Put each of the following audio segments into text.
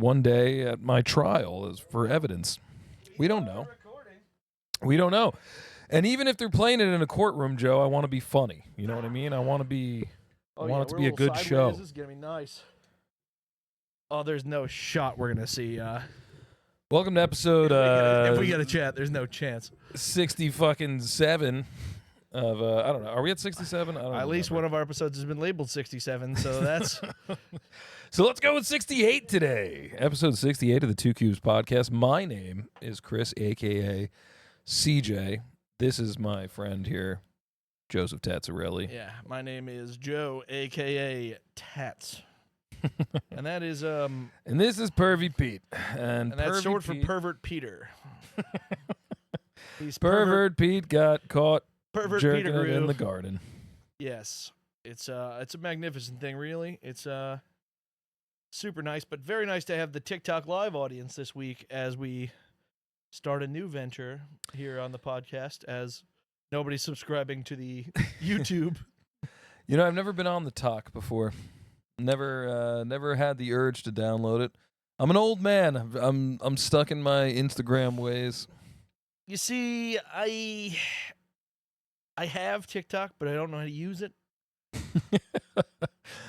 one day at my trial as for evidence. We don't know. We don't know. And even if they're playing it in a courtroom, Joe, I want to be funny. You know what I mean? I want to be. I want it to be a good show. This is gonna be nice. Oh, there's no shot we're gonna see. Welcome to episode. If we get a chat, there's no chance. 67 of I don't know. Are we at 67? I don't know. At least one of our episodes has been labeled 67, so that's. So let's go with 68 today. Episode 68 of the Two Cubes podcast. My name is Chris, a.k.a. CJ. This is my friend here, Joseph Tazzarelli. Yeah, my name is Joe, a.k.a. Tats. And that is And this is Pervy Pete. And that's short for Pervert Peter. He's Pervert Pete got caught jerking Peter it in the garden. Yes. It's a magnificent thing, really. It's super nice, but very nice to have the TikTok live audience this week as we start a new venture here on the podcast, as nobody's subscribing to the YouTube. You know, I've never been on the talk before. Never had the urge to download it. I'm an old man. I'm stuck in my Instagram ways. You see, I have TikTok, but I don't know how to use it.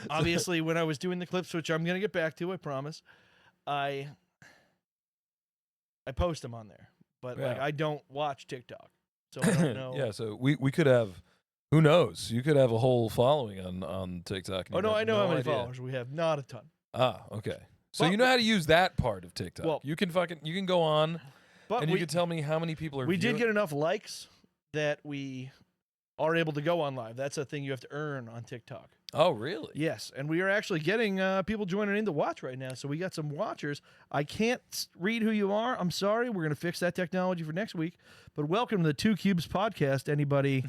Obviously, when I was doing the clips, which I'm going to get back to, I promise, I post them on there. But like, I don't watch TikTok, so I don't know. Yeah, so we could have, who knows? You could have a whole following on TikTok. Oh, no, I know how many followers we have. Not a ton. Ah, okay. So you know how to use that part of TikTok. Well, you can go on, and you can tell me how many people are We viewing. did get enough likes that we are able to go on live. That's a thing you have to earn on TikTok. Oh, really? Yes, and we are actually getting people joining in to watch right now, so we got some watchers. I can't read who you are. I'm sorry. We're going to fix that technology for next week. But welcome to the Two Cubes podcast, anybody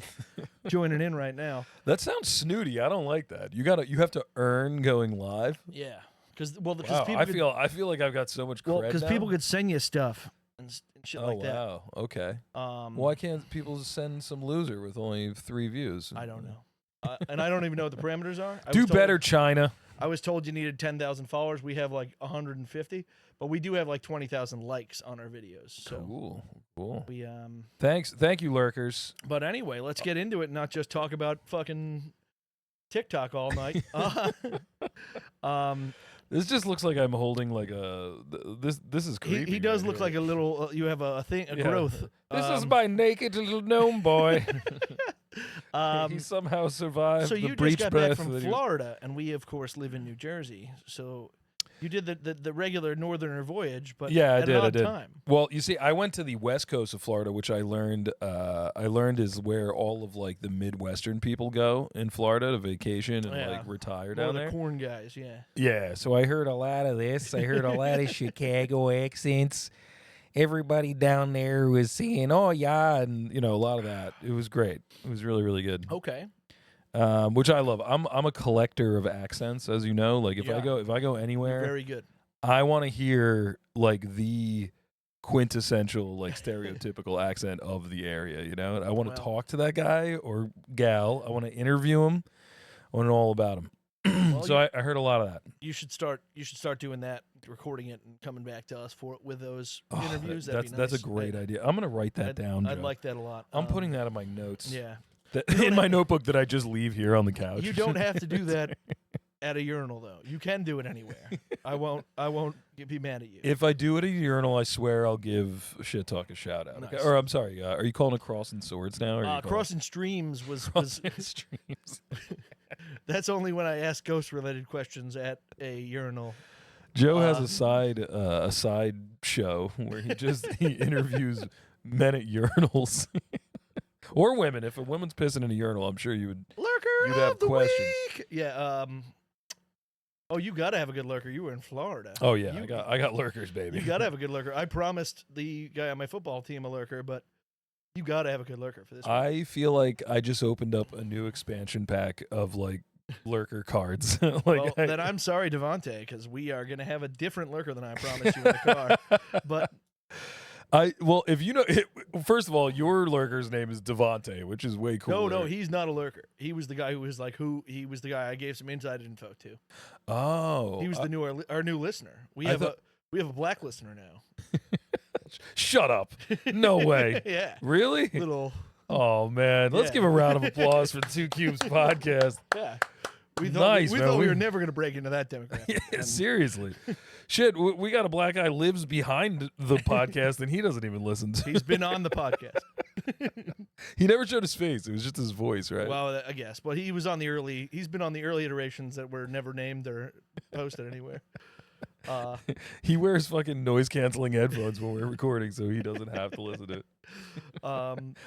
joining in right now. That sounds snooty. I don't like that. You have to earn going live? Yeah. Because people I feel like I've got so much cred because now. people could send you stuff and shit like that. Oh, wow. Okay. Why can't people send some loser with only 3 views? I don't know. And I don't even know what the parameters are. Do better, China. I was told you needed 10,000 followers. We have like 150, but we do have like 20,000 likes on our videos. So Cool. We Thank you, lurkers. But anyway, let's get into it and not just talk about fucking TikTok all night. This just looks like I'm holding like a. This is creepy. He does look like a little. You have a growth. This is my naked little gnome boy. He somehow survived. So the you breech just got back breath from Florida, and we of course live in New Jersey. So you did the regular northerner voyage, but yeah, at I did. an I odd did. time. Well, you see, I went to the west coast of Florida, which I learned is where all of like the Midwestern people go in Florida to vacation and like retire down there. The corn guys, yeah. Yeah, so I heard a lot of this. I heard a lot of Chicago accents. Everybody down there was saying, "Oh yeah," and a lot of that. It was great. It was really, really good. Okay. Which I love. I'm a collector of accents, as you know. Like if I go anywhere, You're very good. I want to hear like the quintessential, like stereotypical accent of the area. And I want to talk to that guy or gal. I want to interview him. I want to know all about him. So I heard a lot of that. You should start doing that, recording it and coming back to us with those interviews. That'd be nice. That's a great idea. I'm gonna write that down. I'd Joe. like that a lot. I'm putting that in my notes. Yeah. In my notebook that I just leave here on the couch. You don't have to do that at a urinal, though. You can do it anywhere. I won't be mad at you. If I do it at a urinal, I swear I'll give Shit Talk a shout out. Nice. Okay? Or I'm sorry, are you calling it Crossing Swords now? Or Crossing Streams was Streams. That's only when I ask ghost-related questions at a urinal. Joe has a side show where he interviews men at urinals. Or women. If a woman's pissing in a urinal, I'm sure you'd have questions. Week. Yeah. Oh, you gotta have a good lurker. You were in Florida. Oh yeah, I got lurkers, baby. You gotta have a good lurker. I promised the guy on my football team a lurker, but you gotta have a good lurker for this. I feel like I just opened up a new expansion pack of like lurker cards. Then I'm sorry, Devontae, because we are gonna have a different lurker than I promised you in the car. But if you know, first of all, your lurker's name is Devontae, which is way cool. No, he's not a lurker. He was the guy who was like, he was the guy I gave some inside info to. Oh, he was our new listener. We have a black listener now. Shut up. No way. Yeah. Really? Little. Oh, man. Let's Yeah. give a round of applause for the Two Cubes podcast. Yeah. We Nice, thought, we, man. thought we were never going to break into that demographic. Yeah, And seriously. Shit, we got a black guy lives behind the podcast and he doesn't even listen to it. he's been on the podcast. He never showed his face. It was just his voice, right? Well, I guess. But he's been on the early iterations that were never named or posted anywhere. He wears fucking noise canceling headphones when we're recording so he doesn't have to listen to it.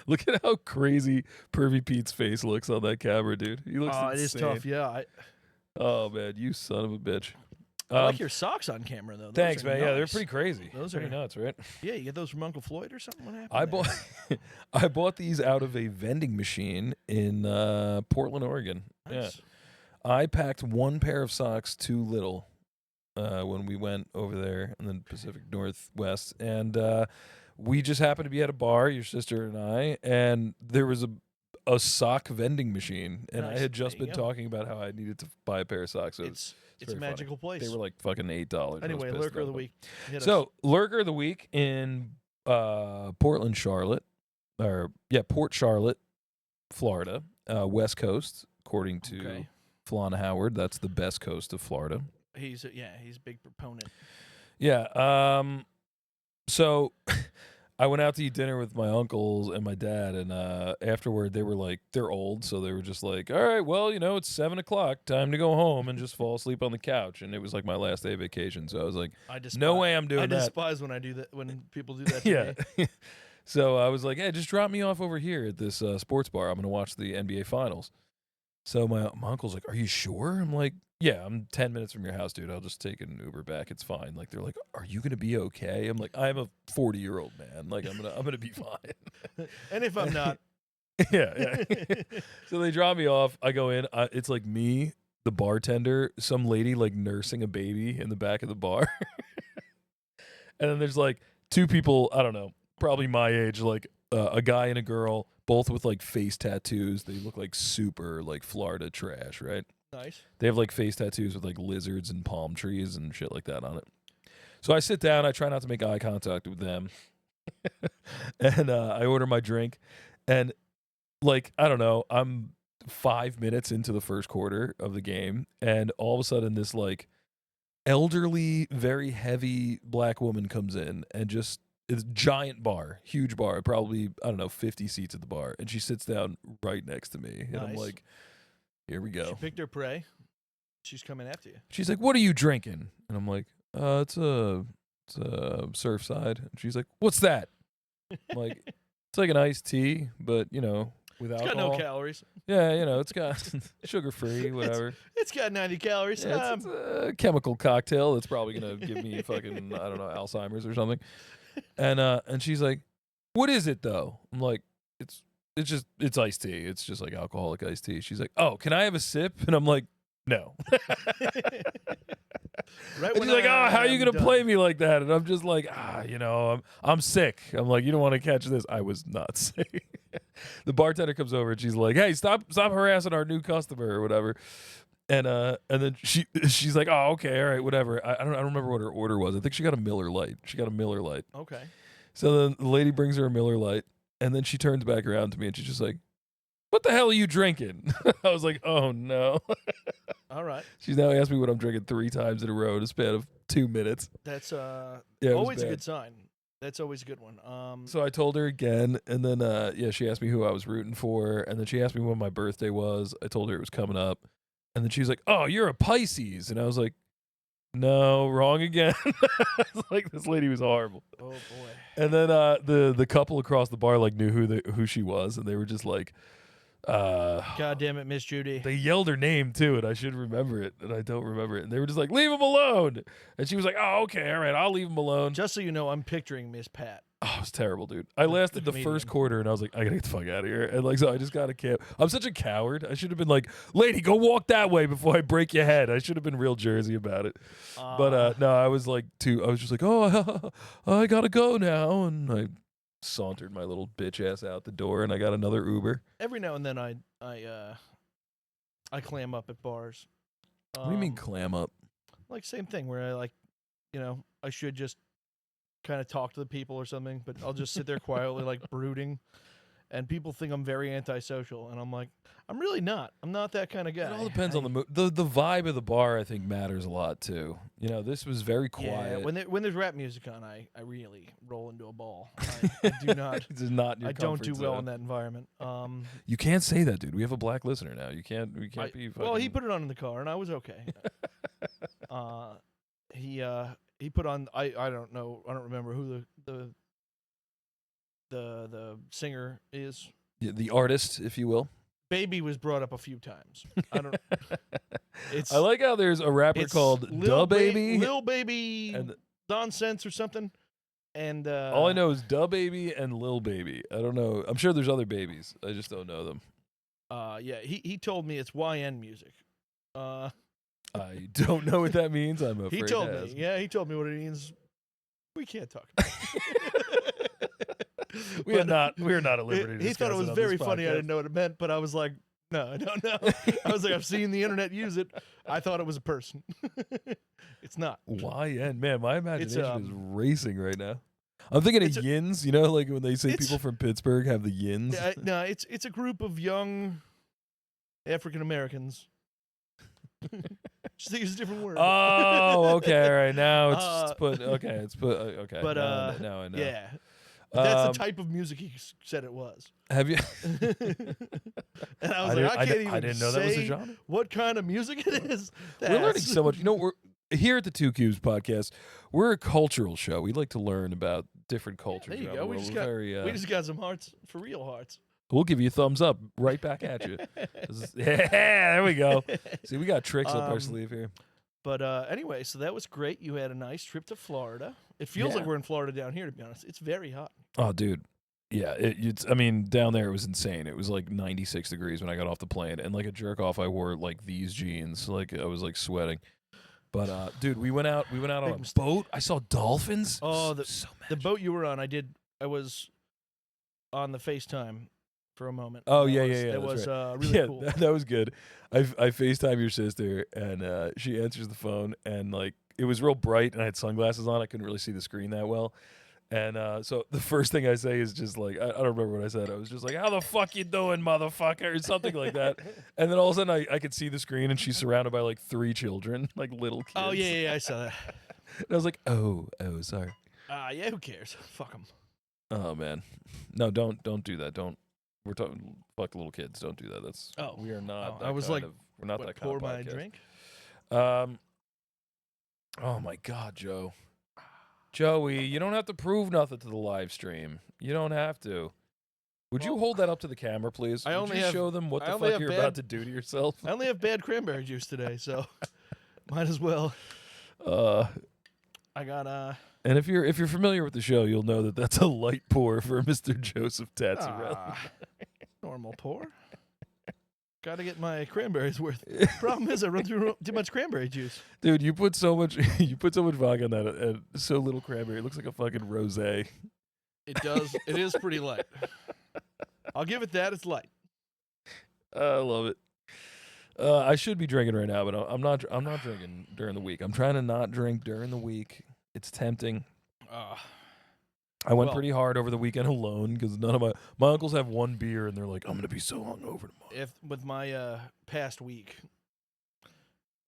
Look at how crazy Pervy Pete's face looks on that camera, dude. He looks insane. It is tough, yeah. Oh, man, you son of a bitch. I like your socks on camera, though. Those Thanks, are man. nice. Yeah, they're pretty crazy. Those pretty are nuts, right? Yeah, you get those from Uncle Floyd or something? What happened? I bought these out of a vending machine in Portland, Oregon. Nice. Yeah. I packed one pair of socks too little when we went over there in the Pacific Northwest. And we just happened to be at a bar, your sister and I, and there was a sock vending machine. And Nice. I had just There you been go. talking about how I needed to buy a pair of socks. So It's a very funny. magical place. They were like fucking $8. Anyway, lurker of the week. Hit us. So, lurker of the week in Portland, Charlotte, Port Charlotte, Florida, West Coast, according to Okay. Flan Howard. That's the best coast of Florida. He's a big proponent. Yeah. So, I went out to eat dinner with my uncles and my dad, and afterward they were like, they're old, so they were just like, all right, well, it's 7:00, time to go home and just fall asleep on the couch. And it was like my last day of vacation, so I was like, no way I'm doing I that. despise when I do that, when people do that to me. Yeah. So I was like, hey, just drop me off over here at this sports bar. I'm going to watch the NBA Finals. So my uncle's like, are you sure? I'm like, yeah, I'm 10 minutes from your house, dude. I'll just take an Uber back. It's fine. Like, they're like, are you going to be okay? I'm like, I'm a 40-year-old man. Like, I'm going to be fine. And if I'm not. Yeah. So they drop me off. I go in. It's like me, the bartender, some lady like nursing a baby in the back of the bar. And then there's like two people, I don't know, probably my age, like a guy and a girl, both with like face tattoos. They look like super like Florida trash, right? Nice. They have like face tattoos with like lizards and palm trees and shit like that on it. So I sit down. I try not to make eye contact with them. And I order my drink. And like, I don't know, I'm 5 minutes into the first quarter of the game. And all of a sudden this like elderly, very heavy black woman comes in and just it's a giant bar, huge bar, probably, I don't know, 50 seats at the bar. And she sits down right next to me. And I'm Nice. like, here we go. She picked her prey. She's coming after you. She's like, what are you drinking? And I'm like, it's a Surfside. And she's like, what's that? I'm like, it's like an iced tea, but, with It's alcohol. got no calories. Yeah, it's got sugar-free, whatever. It's got 90 calories. Yeah, it's a chemical cocktail that's probably going to give me fucking, I don't know, Alzheimer's or something. And she's like, what is it, though? I'm like, it's iced tea. It's just like alcoholic iced tea. She's like, oh, can I have a sip? And I'm like, no. Right And when she's like, oh, how are you I'm going to done. play me like that? And I'm just like, I'm sick. I'm like, you don't want to catch this. I was not sick. The bartender comes over and she's like, hey, stop harassing our new customer or whatever. And then she's like, oh, okay, all right, whatever. I don't remember what her order was. I think she got a Miller Lite. Okay. So then the lady brings her a Miller Lite, and then she turns back around to me and she's just like, what the hell are you drinking? I was like, oh no. All right. She's now asked me what I'm drinking 3 times in a row in a span of 2 minutes. That's Yeah, it was always a bad. good sign. That's always a good one. So I told her again, and then she asked me who I was rooting for, and then she asked me when my birthday was. I told her it was coming up, and then she was like, "Oh, you're a Pisces," and I was like, "No, wrong again." I was like, this lady was horrible. Oh boy. And then the couple across the bar like knew who she was, and they were just like, God damn it, Miss Judy. They yelled her name too, and I should remember it, and I don't remember it. And they were just like, "Leave him alone," and she was like, "Oh, okay, all right, I'll leave him alone." Just so you know, I'm picturing Miss Pat. Oh, it was terrible, dude. I lasted the comedian. first quarter, and I was like, I gotta get the fuck out of here. And like, so I just got a cab. I'm such a coward. I should have been like, lady, go walk that way before I break your head. I should have been real Jersey about it. But no, I was like, I was just like, oh, I gotta go now, and I sauntered my little bitch ass out the door, and I got another Uber. Every now and then I clam up at bars. What do you mean clam up? Like same thing where I like, I should just kind of talk to the people or something, but I'll just sit there quietly, like brooding. And people think I'm very antisocial, and I'm like, I'm really not. I'm not that kind of guy. It all depends on the mood. The vibe of the bar, I think, matters a lot too. You know, this was very quiet. Yeah, when there's rap music on, I really roll into a ball. I do not. This is not in your I don't comfort do well zone. in that environment. You can't say that, dude. We have a black listener now. We can't be. Fucking... Well, he put it on in the car, and I was okay. He put on. I don't know. I don't remember who the singer is. Yeah, the artist, if you will. Baby was brought up a few times. I don't. I like how there's a rapper called Da Baby, Lil Baby, and Nonsense or something. And all I know is Da Baby and Lil Baby. I don't know. I'm sure there's other babies. I just don't know them. Yeah, he told me it's YN music. I don't know what that means. I'm afraid. He told me. Yeah, he told me what it means. We can't talk about it. We're not at liberty to He thought it was on very this funny. I podcast. didn't know what it meant, but I was like, no, I don't know. I was like, I've seen the internet use it. I thought it was a person. It's not. YN, man, my imagination is racing right now. I'm thinking of yins, you know, like when they say people from Pittsburgh have the yins. No, it's a group of young African Americans. Just use a different word. Oh, okay, all right. Now it's put. Okay. But now I know. Yeah, that's the type of music he said it was. Have you? And I was I can't even. I didn't know that was a genre. What kind of music it is? We're learning so much. You know, we're here at the Two Cubes podcast. We're a cultural show. We like to learn about different cultures. There you around go. the world. We just got some hearts for real hearts. We'll give you a thumbs up right back at you. Yeah, there we go. See, we got tricks up our sleeve here. But anyway, so that was great. You had a nice trip to Florida. It feels like we're in Florida down here, to be honest. It's very hot. Oh, dude. Yeah, it's. I mean, down there it was insane. It was like 96 degrees when I got off the plane, and like a jerk off, I wore like these jeans. Like I was like sweating. But dude, we went out on a boat. I saw dolphins. Oh, the boat you were on, I was on the FaceTime for a moment. Oh, yeah. It was really cool. That was good. I FaceTime your sister, and she answers the phone, and like it was real bright, and I had sunglasses on. I couldn't really see the screen that well. And so the first thing I say is just like, I don't remember what I said. I was just like, how the fuck you doing, motherfucker? Or something like that. And then all of a sudden I could see the screen, and she's surrounded by like 3 children, like little kids. Oh, yeah, I saw that. And I was like, oh, sorry. Yeah, who cares? Fuck them. Oh, man. No, don't do that. We're talking fuck little kids. Don't do that. We are not. I was like, we're not that kind of pour my podcast. drink. Oh my God, Joey, you don't have to prove nothing to the live stream. You don't have to. Would you hold that up to the camera, please? Would you show them what the fuck you're about to do to yourself? I only have bad cranberry juice today, so might as well. I got And if you're familiar with the show, you'll know that that's a light pour for Mr. Joseph Tazzarelli. Normal pour. Got to get my cranberries worth. Problem is, I run through too much cranberry juice. Dude, you put so much vodka on that and so little cranberry. It looks like a fucking rosé. It does. It is pretty light. I'll give it that. It's light. I love it. I should be drinking right now, but I'm not drinking during the week. I'm trying to not drink during the week. It's tempting. I went pretty hard over the weekend alone because none of my uncles have one beer and they're like, I'm gonna be so hungover tomorrow. With my past week,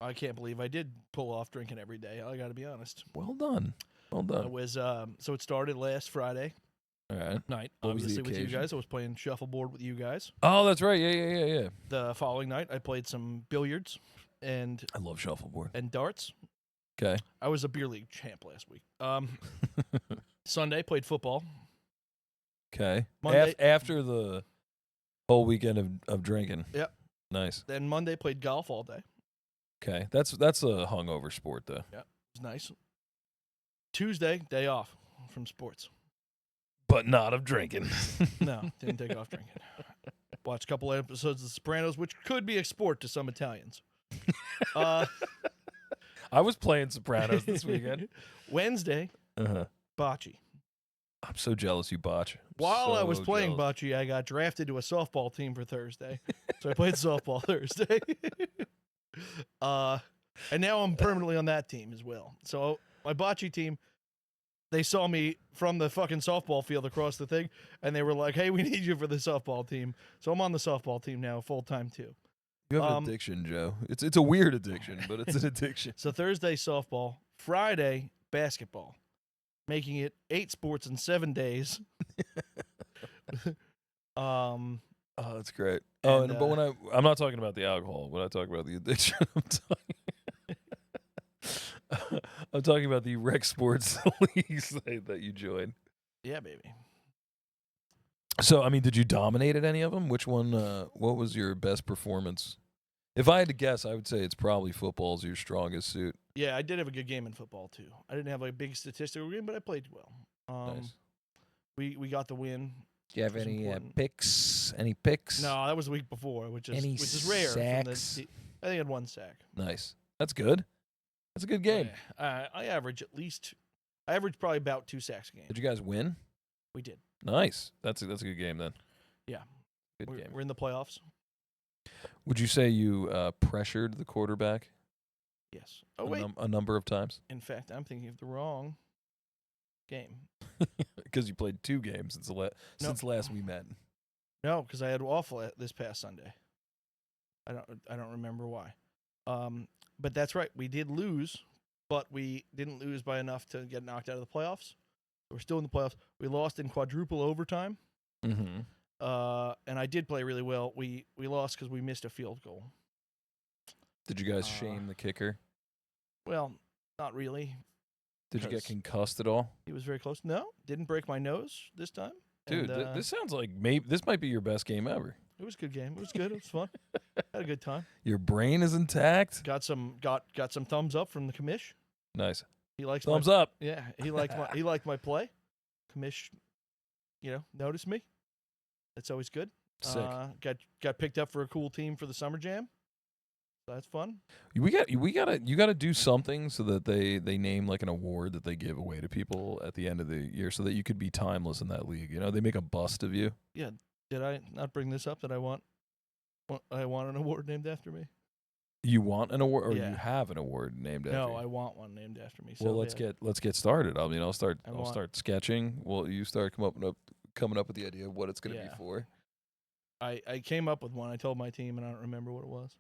I can't believe I did pull off drinking every day. I got to be honest. Well done. I was so it started last Friday. All right. Night, obviously with you guys. I was playing shuffleboard with you guys. Oh, that's right. Yeah. The following night, I played some billiards and I love shuffleboard and darts. Okay. I was a beer league champ last week. Sunday played football. Okay. Monday, after the whole weekend of drinking. Yep. Nice. Then Monday played golf all day. Okay. That's a hungover sport though. Yeah. It was nice. Tuesday, day off from sports. But not of drinking. No, didn't take off drinking. Watched a couple episodes of The Sopranos, which could be a sport to some Italians. I was playing Sopranos this weekend. Wednesday, bocce. I'm so jealous you botch. While I was playing bocce, I got drafted to a softball team for Thursday. So I played softball Thursday. And now I'm permanently on that team as well. So my bocce team, they saw me from the fucking softball field across the thing, and they were like, "Hey, we need you for the softball team." So I'm on the softball team now, full time too. You have an addiction, Joe. It's a weird addiction, but it's an addiction. So Thursday softball, Friday basketball, making it 8 sports in 7 days. Oh, that's great. Oh, And, but when I'm not talking about the alcohol. When I talk about the addiction, I'm talking about the rec sports leagues that you joined. Yeah, baby. So, I mean, did you dominate at any of them? Which one? What was your best performance? If I had to guess, I would say it's probably football's your strongest suit. Yeah, I did have a good game in football too. I didn't have like a big statistical game, but I played well. Nice. We got the win. Do you have any picks? Any picks? No, that was the week before, which is rare. Sacks? I think I had 1 sack. Nice. That's good. That's a good game. Yeah. I average probably about 2 sacks a game. Did you guys win? We did. Nice. That's a good game then. Yeah. Good game. We're in the playoffs. Would you say you pressured the quarterback? Yes. Oh, wait. A number of times? In fact, I'm thinking of the wrong game. Because you played 2 games since last we met. No, because I had off this past Sunday. I don't remember why. But that's right. We did lose, but we didn't lose by enough to get knocked out of the playoffs. We're still in the playoffs. We lost in quadruple overtime. Mm-hmm. And I did play really well. We lost because we missed a field goal. Did you guys shame the kicker? Well, not really. Did you get concussed at all? He was very close. No, didn't break my nose this time. Dude, and, this sounds like this might be your best game ever. It was a good game. It was good. It was fun. Had a good time. Your brain is intact. Got some thumbs up from the commish. Nice. He likes thumbs up. Yeah, he liked my play. Commish, noticed me. That's always good. Sick. Got picked up for a cool team for the summer jam. So that's fun. You gotta do something so that they name like an award that they give away to people at the end of the year so that you could be timeless in that league. They make a bust of you. Yeah. Did I not bring this up that I want an award named after me? You want an award, or you have an award named after you? No, I want one named after me. So well, let's get started. I'll start sketching. Well, you start coming up with the idea of what it's going to be for. I came up with one. I told my team, and I don't remember what it was.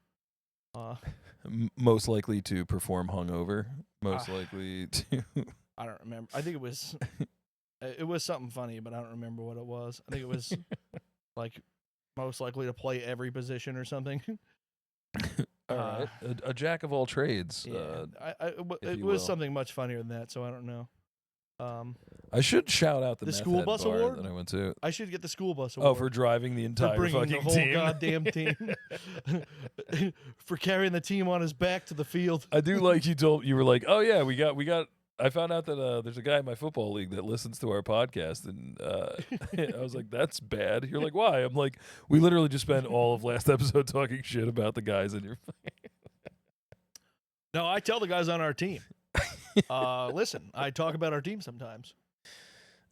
Most likely to perform hungover. Most likely to. I don't remember. I think it was. It was something funny, but I don't remember what it was. I think it was like most likely to play every position or something. All right, a jack of all trades. Yeah, it was something much funnier than that, so I don't know. I should shout out the school bus bar award that I went to. I should get the school bus award. Oh, for driving the entire fucking the whole team. goddamn team. For carrying the team on his back to the field. I do like you were like, oh yeah, we got. I found out that there's a guy in my football league that listens to our podcast, and I was like, that's bad. You're like, why? I'm like, we literally just spent all of last episode talking shit about the guys in your. No, I tell the guys on our team. Listen, I talk about our team sometimes.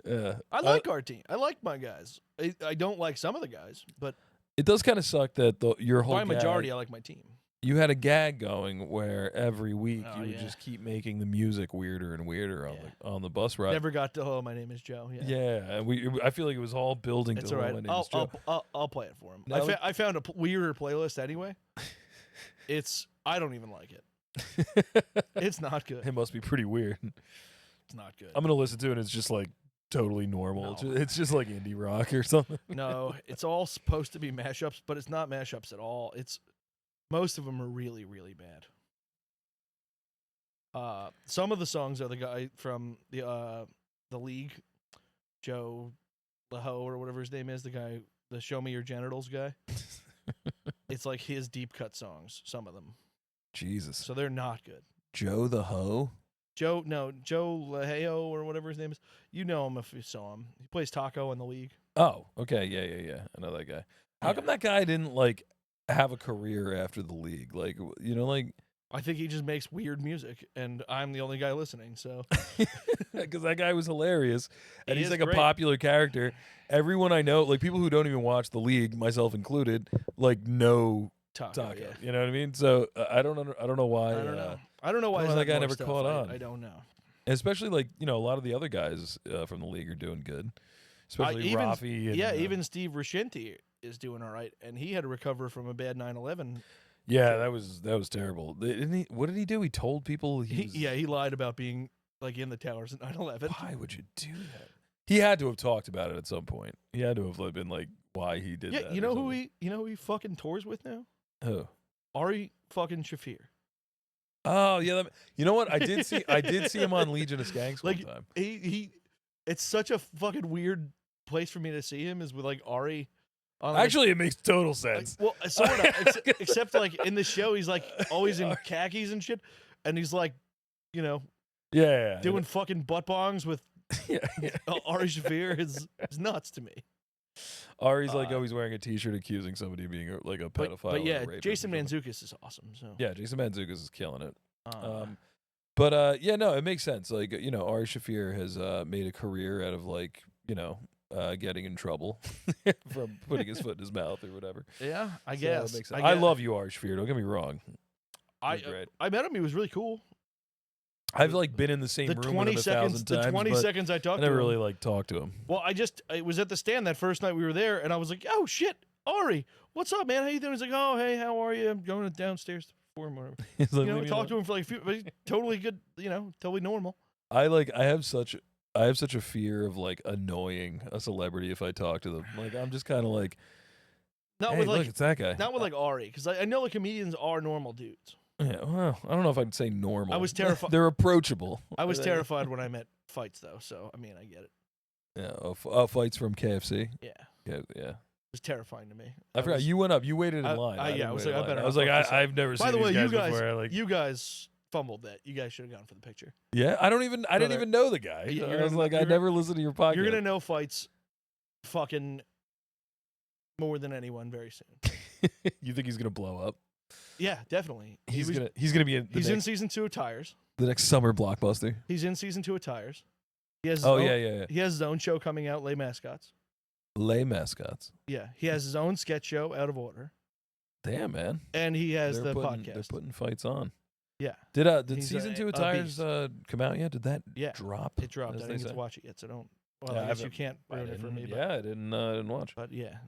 I like our team. I like my guys. I don't like some of the guys, but it does kind of suck that your whole by majority, I like my team. You had a gag going where every week you would just keep making the music weirder and weirder on the bus ride. Never got to "Hello, my name is Joe." Yeah, I feel like it was all building it's to all right. "Hello, my name is Joe." I'll play it for him. I found a weirder playlist anyway. I don't even like it. It's not good. It must be pretty weird. It's not good. I'm gonna listen to it. And it's just like totally normal. No. It's just like indie rock or something. No, it's all supposed to be mashups, but it's not mashups at all. Most of them are really, really bad. Some of the songs are the guy from the league, Joe Laho or whatever his name is, the Show Me Your Genitals guy. It's like his deep cut songs, some of them. Jesus. So they're not good. Joe the Ho? Joe Laheo or whatever his name is. You know him if you saw him. He plays taco in the league. Oh, okay. Yeah. I know that guy. How come that guy didn't have a career after the league? I think he just makes weird music, and I'm the only guy listening, so. Because that guy was hilarious, and he's like great. A popular character. Everyone I know, people who don't even watch the league, myself included, know Taco. Yeah. You know what I mean? So I don't know why. I don't know why that guy never caught on. I don't know. And especially like a lot of the other guys from the league are doing good. Especially even, Rafi. And, even Steve Riscinti is doing all right, and he had to recover from a bad 9/11. Yeah, that was terrible. Didn't he? What did he do? He told people he lied about being like in the towers at 9/11. Why would you do that? He had to have talked about it at some point. He had to have been like why he did that. Yeah, you know who he fucking tours with now? Who? Ari fucking Shafir. Oh yeah, you know what? I did see him on Legion of Skanks one time. He it's such a fucking weird place for me to see him is with like Ari. Actually, it makes total sense. Well, sort of, except like in the show, he's like always in khakis and shit, and he's like, doing fucking butt bongs with Ari Shafir is nuts to me. Ari's like always wearing a T-shirt accusing somebody of being like a pedophile. But yeah, or a Jason Mantzoukas is awesome. So yeah, Jason Mantzoukas is killing it. But yeah, no, it makes sense. Like Ari Shafir has made a career out of like getting in trouble from putting his foot in his mouth or whatever. Yeah, I guess. Makes sense. I love you, Ari Shafir. Don't get me wrong. I met him. He was really cool. I've like been in the same room with him 1,000 times. The 20 seconds I talked to him. I never really like talked to him. Well, it was at the stand that first night we were there, and I was like, oh shit, Ari, what's up, man? How you doing? He's like, oh, hey, how are you? I'm going downstairs to perform, whatever. He's like, we talked to him for like a few, but he's totally good, totally normal. I have such a fear of like annoying a celebrity if I talk to them. Like I'm just kind of like, look, it's that guy. Not with like Ari, because I know like comedians are normal dudes. Yeah, well, I don't know if I'd say normal. I was terrified. They're approachable. I was terrified when I met Fights, though. So I mean, I get it. Yeah, Fights from KFC. Yeah. It was terrifying to me. I forgot you went up. You waited in line. I was like, I've never seen these guys before. You guys fumbled that. You guys should have gone for the picture. Yeah, I didn't even know the guy. I was like, I never listened to your podcast. You're gonna know Fights, fucking more than anyone very soon. You think he's gonna blow up? Yeah, definitely. He's gonna be in. In season 2 of Tires. The next summer blockbuster. He's in season 2 of Tires. He has yeah. He has his own show coming out, Les Mascots. Les Mascots. Yeah, he has his own sketch show, Out of Order. Damn, man. And he has the podcast. They're putting Fights on. Yeah. Did season 2 of Tires come out yet? Did that drop? It dropped. I didn't get to watch it yet, so don't. Well, I guess you can't ruin it for me. Yeah, I didn't watch. But yeah,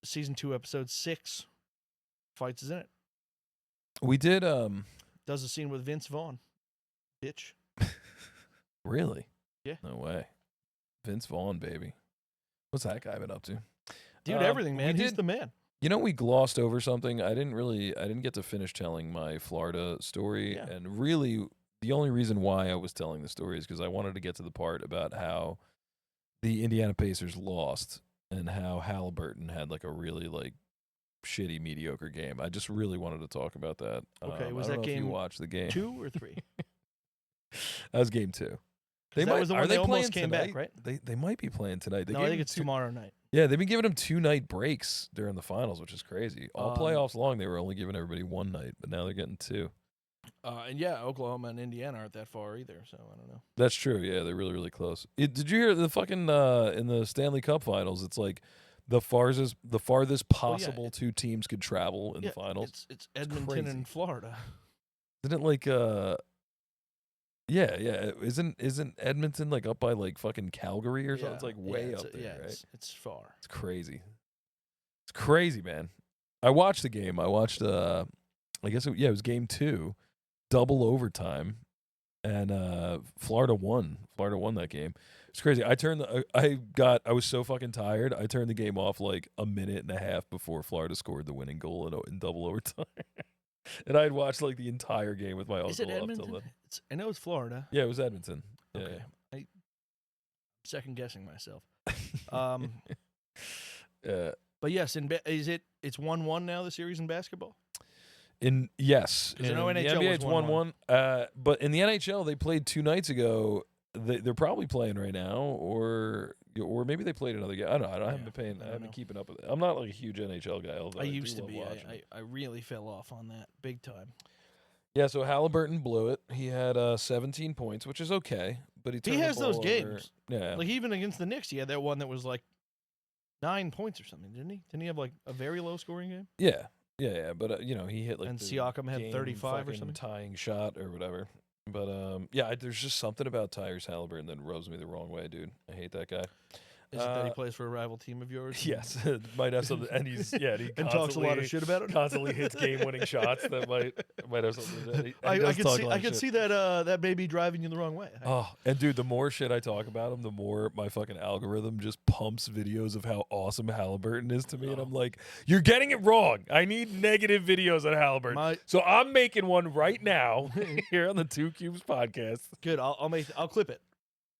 season 2, episode 6, Fights is in it. We did does a scene with Vince Vaughn. Bitch. Really? Yeah. No way. Vince Vaughn, baby. What's that guy been up to? Dude, everything, man. He's the man. We glossed over something. I didn't get to finish telling my Florida story. Yeah. And really the only reason why I was telling the story is because I wanted to get to the part about how the Indiana Pacers lost and how Halliburton had like a really like shitty, mediocre game. I just really wanted to talk about that. Okay, was I don't that know game? If you watched the game 2 or 3? That was game 2. Was the one they almost came tonight? back, right? They might be playing tonight. I think it's tomorrow night. Yeah, they've been giving them 2-night breaks during the finals, which is crazy. All playoffs long, they were only giving everybody 1 night, but now they're getting 2. And yeah, Oklahoma and Indiana aren't that far either, so I don't know. That's true. Yeah, they're really, really close. Did you hear the fucking in the Stanley Cup finals? It's like the farthest possible 2 teams could travel in the finals. It's Edmonton and Florida. Isn't it like Yeah. Isn't Edmonton like up by like fucking Calgary or something? It's like way up there, right? It's far. It's crazy. It's crazy, man. I watched the game. I watched I guess it was game 2, double overtime, and Florida won. Florida won that game. It's crazy. I was so fucking tired. I turned the game off like a minute and a half before Florida scored the winning goal in double overtime. And I had watched like the entire game with my uncle. Is it Edmonton? I know it's Florida. Yeah, it was Edmonton. Yeah, okay. I'm second guessing myself. Yeah. But yes, it's 1-1 now, the series in basketball? Yes. In the NHL NBA, it's 1-1. But in the NHL, they played 2 nights ago. They're probably playing right now, or maybe they played another game. I don't know. I haven't been paying. I haven't been keeping up with it. I'm not like a huge NHL guy. Although I used to be. I really fell off on that big time. Yeah, so Halliburton blew it. He had 17 points, which is okay, but he has those over. games. Yeah, like even against the Knicks, he had that one that was like 9 points or something, didn't he? Didn't he have like a very low scoring game? Yeah. But he hit like and Siakam had 35 or something, tying shot or whatever. But yeah, there's just something about Tyrese Halliburton that rubs me the wrong way, dude. I hate that guy. Is it that he plays for a rival team of yours? Yes, it might have something, and he and talks a lot of shit about it. Constantly hits game-winning shots that might have something. I can see that that may be driving you the wrong way. Oh, and dude, the more shit I talk about him, the more my fucking algorithm just pumps videos of how awesome Halliburton is to me, and I'm like, you're getting it wrong. I need negative videos on Halliburton, so I'm making one right now here on the Two Cubes podcast. Good, I'll clip it.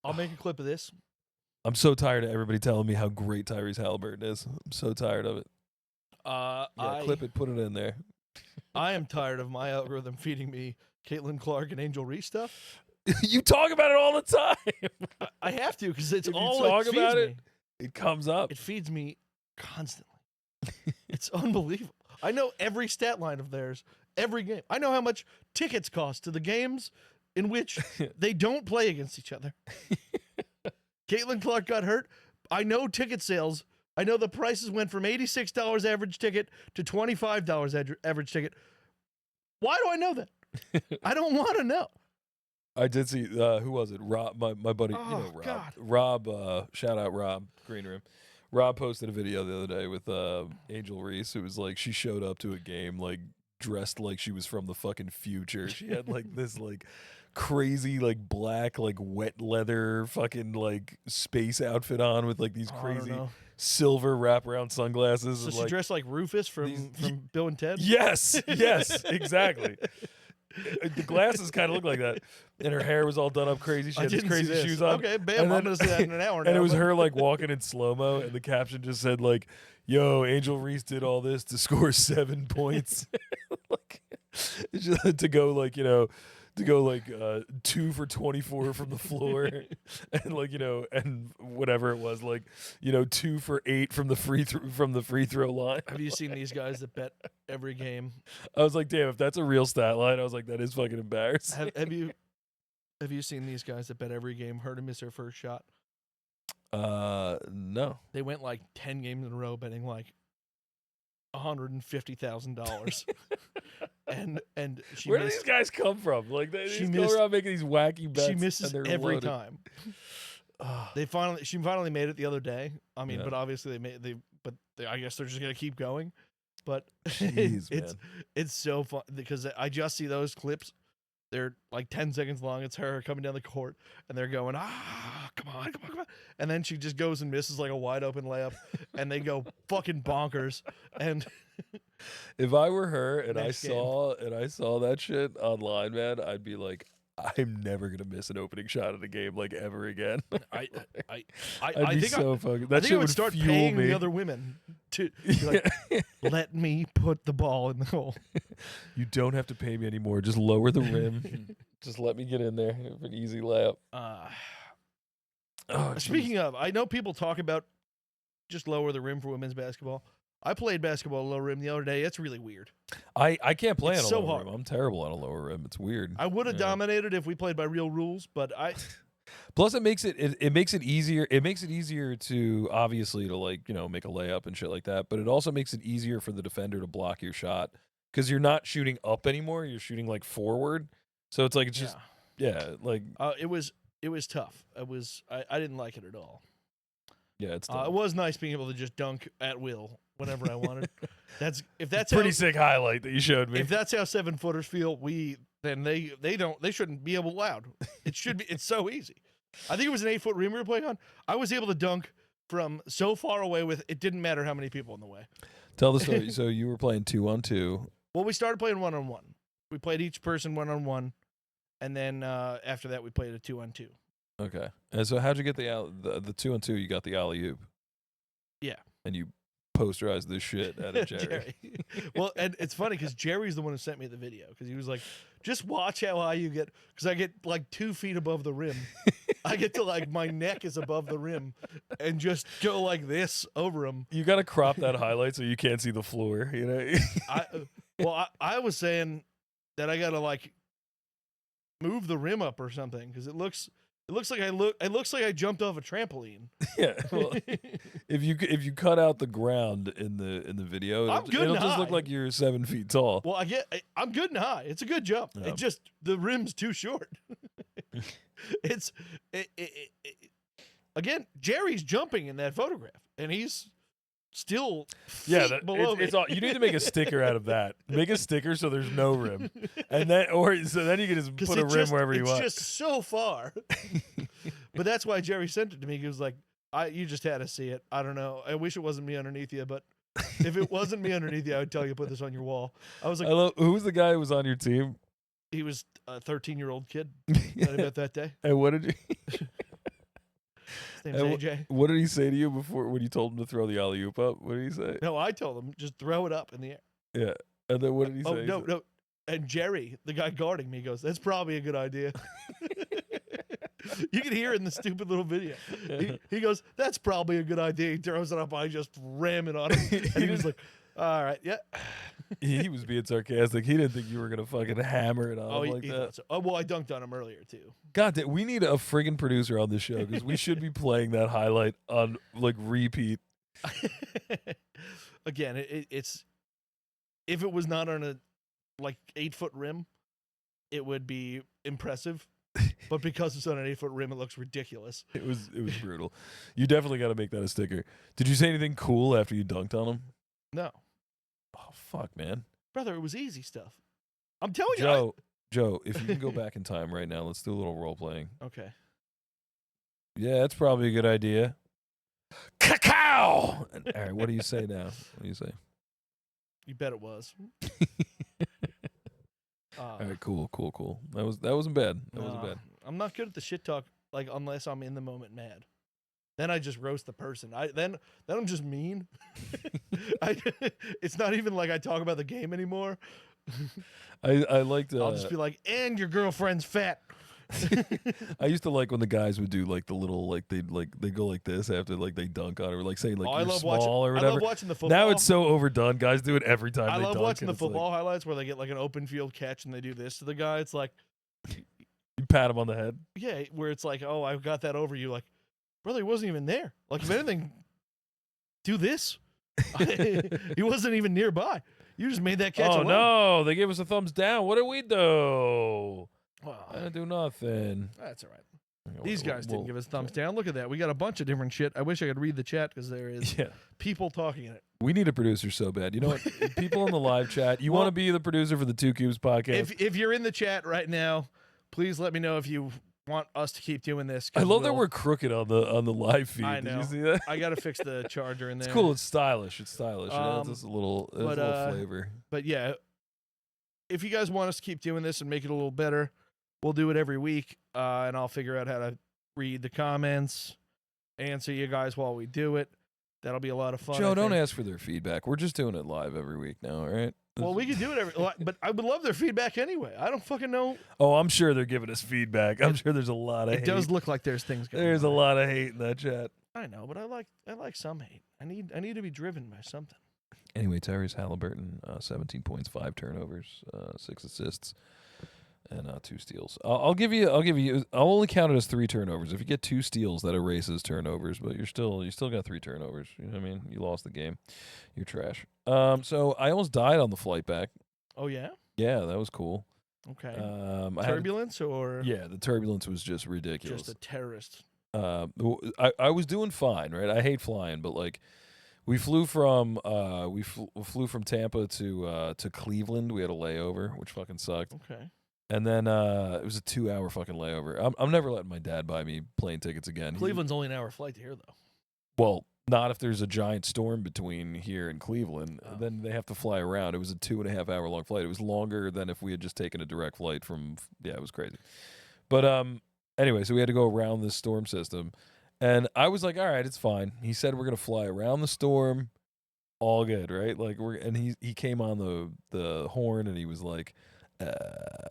I'll make a clip of this. I'm so tired of everybody telling me how great Tyrese Halliburton is. I'm so tired of it. Clip it, put it in there. I am tired of my algorithm feeding me Caitlin Clark and Angel Reese stuff. You talk about it all the time. I have to because it's if all you talk it about feeds me. It comes up. It feeds me constantly. It's unbelievable. I know every stat line of theirs, every game. I know how much tickets cost to the games in which they don't play against each other. Caitlin Clark got hurt. I know ticket sales. I know the prices went from $86 average ticket to $25 average ticket. Why do I know that? I don't want to know. I did see, who was it? Rob, my buddy, Oh, you know Rob. God. Rob, shout out Rob, Green Room. Rob posted a video the other day with Angel Reese. It was like she showed up to a game like dressed like she was from the fucking future. She had like this like crazy like black like wet leather fucking like space outfit on with like these crazy silver wraparound sunglasses. So and, she dressed like Rufus from Bill and Ted? Yes, exactly. The glasses kind of look like that, and her hair was all done up crazy. She had these crazy shoes on. Okay, bam, I'm gonna say that in an hour now. And it was her like walking in slow mo, and the caption just said like, "Yo, Angel Reese did all this to score 7 points, like just to go like 2 for 24 from the floor, and like and whatever it was, like 2 for 8 from the free throw line." Have you seen these guys that bet every game? I was like, damn, if that's a real stat line, I was like, that is fucking embarrassing. Have you seen these guys that bet every game, heard to miss their first shot? No. They went like 10 games in a row betting like $150,000. and she Where do these guys come from? Like they just go around making these wacky bets. She misses every loaded. time. She finally made it the other day. I mean, but obviously I guess they're just gonna keep going. But Jeez, it's so fun because I just see those clips. They're like 10 seconds long. It's her coming down the court, and they're going, come on. And then she just goes and misses like a wide open layup, and they go fucking bonkers. And if I were her and I saw that shit online, man, I'd be like, I'm never gonna miss an opening shot of the game like ever again. I think so fucking. That shit would start fuel paying me. the other women to be like, let me put the ball in the hole. You don't have to pay me anymore. Just lower the rim. Just let me get in there for an easy layup. Speaking of, I know people talk about just lower the rim for women's basketball. I played basketball low rim the other day. It's really weird. I can't play on a so lower hard. rim. I'm terrible on a lower rim. It's weird. I would have dominated if we played by real rules, but Plus, it makes it easier. It makes it easier to obviously to like make a layup and shit like that. But it also makes it easier for the defender to block your shot because you're not shooting up anymore. You're shooting like forward. So it's like it's just like it was tough. I didn't like it at all. Yeah, it's it was nice being able to just dunk at will whenever I wanted. That's pretty sick highlight that you showed me. If that's how 7-footers feel, then they shouldn't be allowed. It should be. It's so easy. I think it was an 8-foot rim we were playing on. I was able to dunk from so far away with it didn't matter how many people in the way. Tell the story. So you were playing 2-on-2. Well, we started playing 1-on-1. We played each person 1-on-1, and then after that we played a 2-on-2. Okay. And so how'd you get the 2-on-2? You got the alley-oop. Yeah. And you posterized this shit out of Jerry. Well, and it's funny because Jerry's the one who sent me the video because he was like, just watch how high you get. Because I get like 2 feet above the rim. I get to like my neck is above the rim and just go like this over him. You got to crop that highlight so you can't see the floor, you know? I was saying that I got to like move the rim up or something because it looks It looks like I jumped off a trampoline. Yeah. Well, if you cut out the ground in the video, I'm good it'll and just look high. like you're 7 feet tall. Well, I'm good and high. It's a good jump. Yeah. It just the rim's too short. Again, Jerry's jumping in that photograph, and he's still below me. It's all, you need to make a sticker out of that. Make a sticker so there's no rim, and then then you can just put a rim wherever you want. It's just so far. But that's why Jerry sent it to me. He was like, "You just had to see it. I don't know. I wish it wasn't me underneath you, but if it wasn't me underneath you, I would tell you to put this on your wall." I was like, who was the guy who was on your team? He was a 13-year-old kid that I met that day. And what did you? His name's AJ. What did he say to you before when you told him to throw the alley-oop up? What did he say? No, I told him just throw it up in the air. Yeah, and then what did he say? Oh no. And Jerry, the guy guarding me, goes, "That's probably a good idea." You can hear it in the stupid little video. He goes, "That's probably a good idea." He throws it up. I just ram it on him, and he was like, "All right, yeah." He was being sarcastic. He didn't think you were gonna fucking hammer it on him like that. So. Oh well, I dunked on him earlier too. God, we need a friggin' producer on this show because we should be playing that highlight on like repeat. Again, it's if it was not on a 8-foot rim, it would be impressive. But because it's on an 8-foot rim, it looks ridiculous. It was brutal. You definitely got to make that a sticker. Did you say anything cool after you dunked on him? No. Oh fuck, man. Brother, it was easy stuff. I'm telling you. Joe, if you can go back in time right now, let's do a little role playing. Okay. Yeah, that's probably a good idea. Cacao! All right, what do you say now? What do you say? You bet it was. All right, cool. That wasn't bad. That wasn't bad. I'm not good at the shit talk, unless I'm in the moment mad. Then I just roast the person. Then I'm just mean. It's not even like I talk about the game anymore. I like to. I'll just be like, "And your girlfriend's fat." I used to like when the guys would do like the little they go like this after they dunk on it, or saying you're small or whatever. I love watching the football. Now it's so overdone. Guys do it every time. I they love dunk, watching the football highlights where they get an open field catch and they do this to the guy. It's like you pat him on the head. Yeah, where it's like, "Oh, I got that over you." Like, brother, he wasn't even there. If anything, do this. He wasn't even nearby. You just made that catch. Oh alone. no! They gave us a thumbs down. What did we do? Well, I didn't do nothing. That's all right. These guys didn't give us thumbs down. Look at that. We got a bunch of different shit. I wish I could read the chat because there is people talking in it. We need a producer so bad. You know what? People in the live chat, you want to be the producer for the Two Cubes podcast? If you're in the chat right now, please let me know if you want us to keep doing this. I love that we're crooked on the live feed. I know. Did you see that? I got to fix the charger in there. It's cool. It's stylish. It's just a little flavor. But yeah, if you guys want us to keep doing this and make it a little better, we'll do it every week, and I'll figure out how to read the comments, answer you guys while we do it. That'll be a lot of fun. Joe, don't ask for their feedback. We're just doing it live every week now, all right? Well, we can do it but I would love their feedback anyway. I don't fucking know. Oh, I'm sure they're giving us feedback. I'm sure there's a lot of hate. It does look like there's things going on. There's a lot of hate in that chat. I know, but I like some hate. I need to be driven by something. Anyway, Tyrese Halliburton, 17 points, 5 turnovers, 6 assists, and 2 steals. I'll only count it as 3 turnovers. If you get 2 steals, that erases turnovers, but you still got 3 turnovers. You know what I mean? You lost the game. You're trash. So I almost died on the flight back. Oh yeah? Yeah, that was cool. Okay. Turbulence or? Yeah, the turbulence was just ridiculous. Just a terrorist. I was doing fine, right? I hate flying, but we flew from flew from Tampa to Cleveland. We had a layover, which fucking sucked. Okay. And then it was a 2-hour fucking layover. I'm never letting my dad buy me plane tickets again. Cleveland's only an hour flight to here, though. Well, not if there's a giant storm between here and Cleveland. Oh. Then they have to fly around. It was a 2.5-hour long flight. It was longer than if we had just taken a direct flight from. Yeah, it was crazy. But anyway, so we had to go around this storm system, and I was like, all right, it's fine. He said we're gonna fly around the storm, all good, right? He came on the horn and he was like,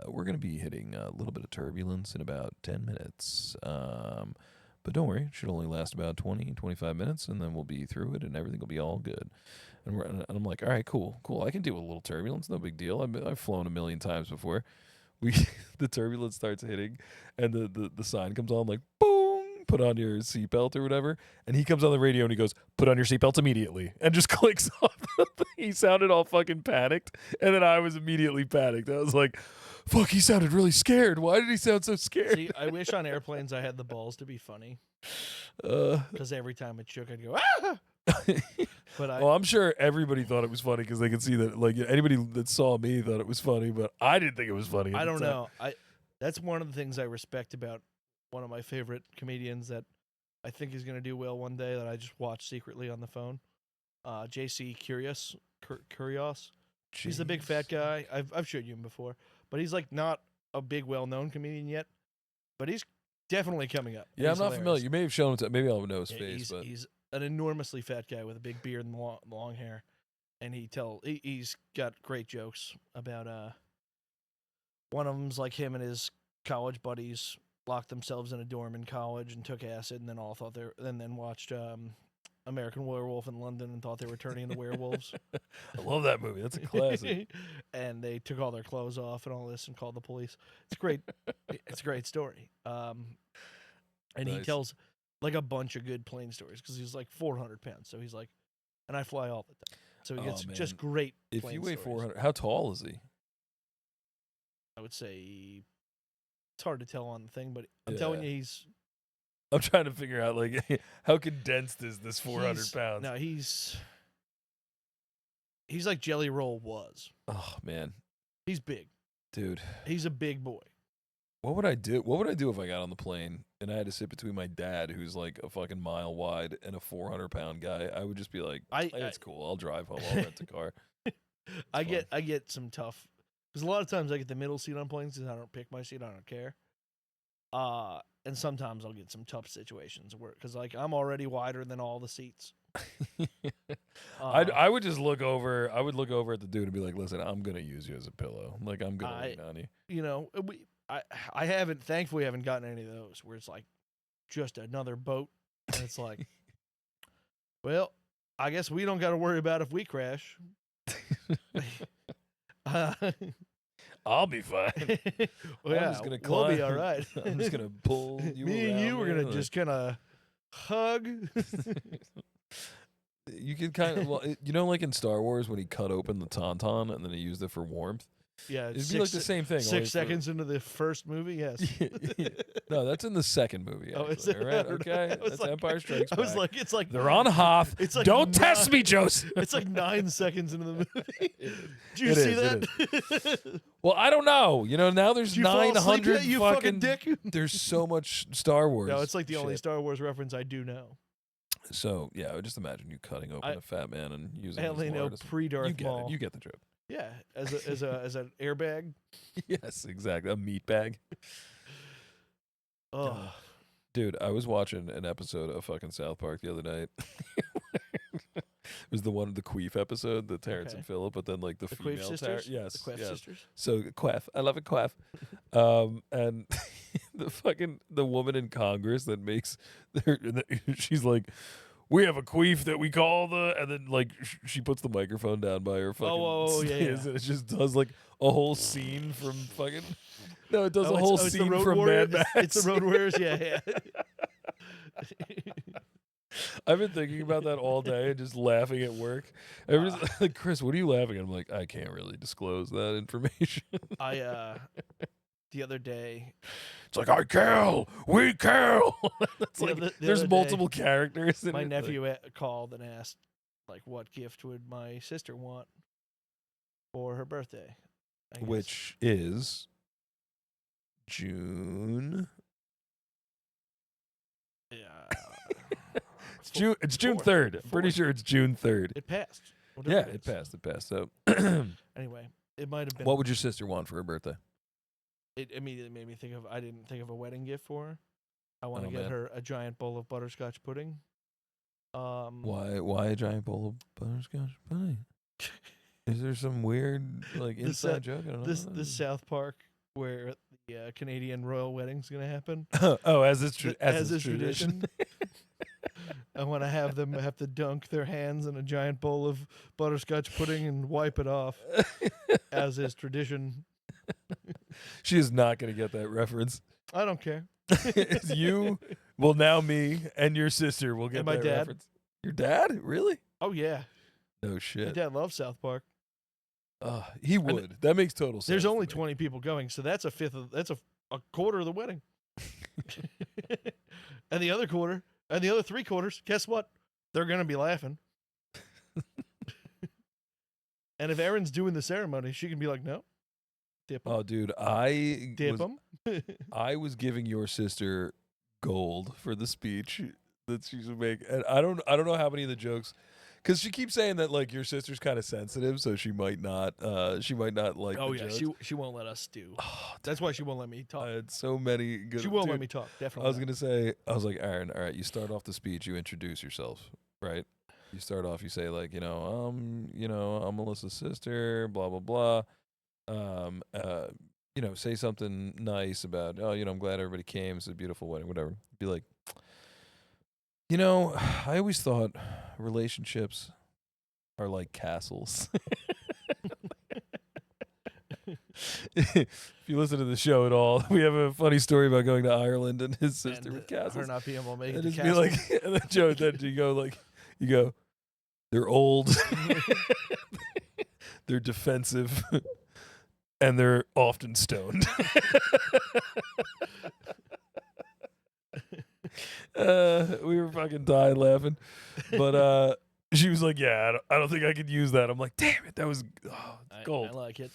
we're going to be hitting a little bit of turbulence in about 10 minutes. But don't worry, it should only last about 20, 25 minutes, and then we'll be through it, and everything will be all good. And I'm like, all right, cool. I can deal with a little turbulence, no big deal. I've flown a million times before. we the turbulence starts hitting, and the sign comes on like boom, put on your seatbelt or whatever, and he comes on the radio and he goes, put on your seatbelts immediately, and just clicks off the thing. He sounded all fucking panicked, and then I was immediately panicked. I was like, fuck, he sounded really scared. Why did he sound so scared? See, I wish on airplanes I had the balls to be funny. Uh, Because every time it shook, I'd go, ah! But well, I'm sure everybody thought it was funny because they could see that, like, anybody that saw me thought it was funny, but I didn't think it was funny. I don't know. That's one of the things I respect about one of my favorite comedians that I think is going to do well one day that I just watch secretly on the phone. JC Curious. He's the big fat guy. I've showed you him before, but he's like not a big well-known comedian yet, but he's definitely coming up. Yeah, I'm not hilarious. familiar. You may have shown it to, maybe I'll know his Yeah, face, but he's an enormously fat guy with a big beard and long hair, and he's got great jokes about one of them's like him and his college buddies locked themselves in a dorm in college and took acid, and then all thought and then watched American Werewolf in London and thought they were turning into werewolves. I love that movie. That's a classic. And they took all their clothes off and all this and called the police. It's great. It's a great story. And Nice. he tells like a bunch of good plane stories because he's like 400 pounds. So he's like, and I fly all the time. So he gets just great. If plane you weigh stories. 400, how tall is he? I would say it's hard to tell on the thing, but I'm telling you, I'm trying to figure out, like, how condensed is this 400 pounds? No, he's like Jelly Roll was. Oh, man. He's big. Dude. He's a big boy. What would I do? What would I do if I got on the plane and I had to sit between my dad, who's like a fucking mile wide, and a 400-pound guy? I would just be like, hey, it's cool. I'll drive home. I'll rent a car. I get some tough, because a lot of times I get the middle seat on planes because I don't pick my seat. I don't care. And sometimes I'll get some tough situations where, because like I'm already wider than all the seats. I would just look over. I would look over at the dude and be like, "Listen, I'm gonna use you as a pillow. Like I'm gonna lean on you." You know, I haven't, thankfully, haven't gotten any of those where it's like just another boat, and it's like, well, I guess we don't got to worry about if we crash. I'll be fine. Well, I'm just gonna climb. We'll be all right. I'm just gonna pull you. Me and you are are gonna just kind of hug. You could kind of, well, you know, like in Star Wars when he cut open the tauntaun and then he used it for warmth. Yeah, it'd be like the same thing. 6 seconds into the first movie, yes. No, that's in the second movie. Actually. Oh, is it? All right, okay, that's like, Empire Strikes Back. I was like, it's like they're on Hoth. It's like don't test me, Joseph. It's like 9 seconds into the movie. Did you see that? Well, I don't know. You know, now there's 900 you fucking dick. There's so much Star Wars. No, it's like the only Star Wars reference I do know. So yeah, I would just imagine you cutting open a fat man and using. I only know pre-Darth Maul. You get the drift. Yeah, as an airbag. Yes, exactly. A meat bag. Oh, dude, I was watching an episode of fucking South Park the other night. It was the Queef episode, the Terrence and Phillip, but then like the female Queef sisters. Yes, the Queef sisters. So Queef, I love it, Queef. And the woman in Congress that makes she's like, we have a queef that we call and then like she puts the microphone down by her fucking yeah. and it just does like a whole scene from fucking it does a whole scene from Warriors. Mad Max. It's the Road Warriors, yeah. I've been thinking about that all day and just laughing at work. Everybody's like, Chris, what are you laughing at? I'm like, I can't really disclose that information. The other day, it's like, we kill. It's like there's multiple characters. My nephew called and asked, like, what gift would my sister want for her birthday? Which is June. Yeah. It's June 3rd. I'm pretty sure it's June 3rd. It passed. Yeah, it passed. So anyway, it might have been. What would your sister want for her birthday? It immediately made me think of, I didn't think of a wedding gift for her. I want to get her a giant bowl of butterscotch pudding. Why a giant bowl of butterscotch pudding? Is there some weird like inside joke? I don't know. This South Park where the Canadian royal wedding's gonna happen. Oh, as is tradition. I want to have them have to dunk their hands in a giant bowl of butterscotch pudding and wipe it off, as is tradition. She is not going to get that reference. I don't care. It's you, well, now me, and your sister will get And my that dad. reference. Your dad? Really? Oh yeah, No my shit. dad loves South Park. He would. That makes total sense. There's to only me. 20 people going, so that's a quarter of the wedding. And the other quarter, and the other 3/4, guess what? They're gonna be laughing. And if Erin's doing the ceremony, she can be like, "No, dip 'em, Oh, dude, dip 'em." I was giving your sister gold for the speech that she should make, and I don't know how many of the jokes, because she keeps saying that like your sister's kind of sensitive, so she might not like. Oh the yeah, jokes. she won't let us do. Oh, That's why she won't let me I talk. had so many good. She won't dude, let me talk. I Definitely. was gonna say, I was like, Aaron, all right, you start off the speech, you introduce yourself, right? You start off, you say like, I'm Melissa's sister, blah blah blah. Say something nice about, I'm glad everybody came. It's a beautiful wedding, whatever. Be like, I always thought relationships are like castles. If you listen to the show at all, we have a funny story about going to Ireland and his sister And with castles. her not being able to make it And to just be castle. like, and then Joe, then you go, they're old, they're defensive, and they're often stoned. We were fucking dying laughing, but she was like, "Yeah, I don't think I could use that." I'm like, "Damn it, that was gold." I like it.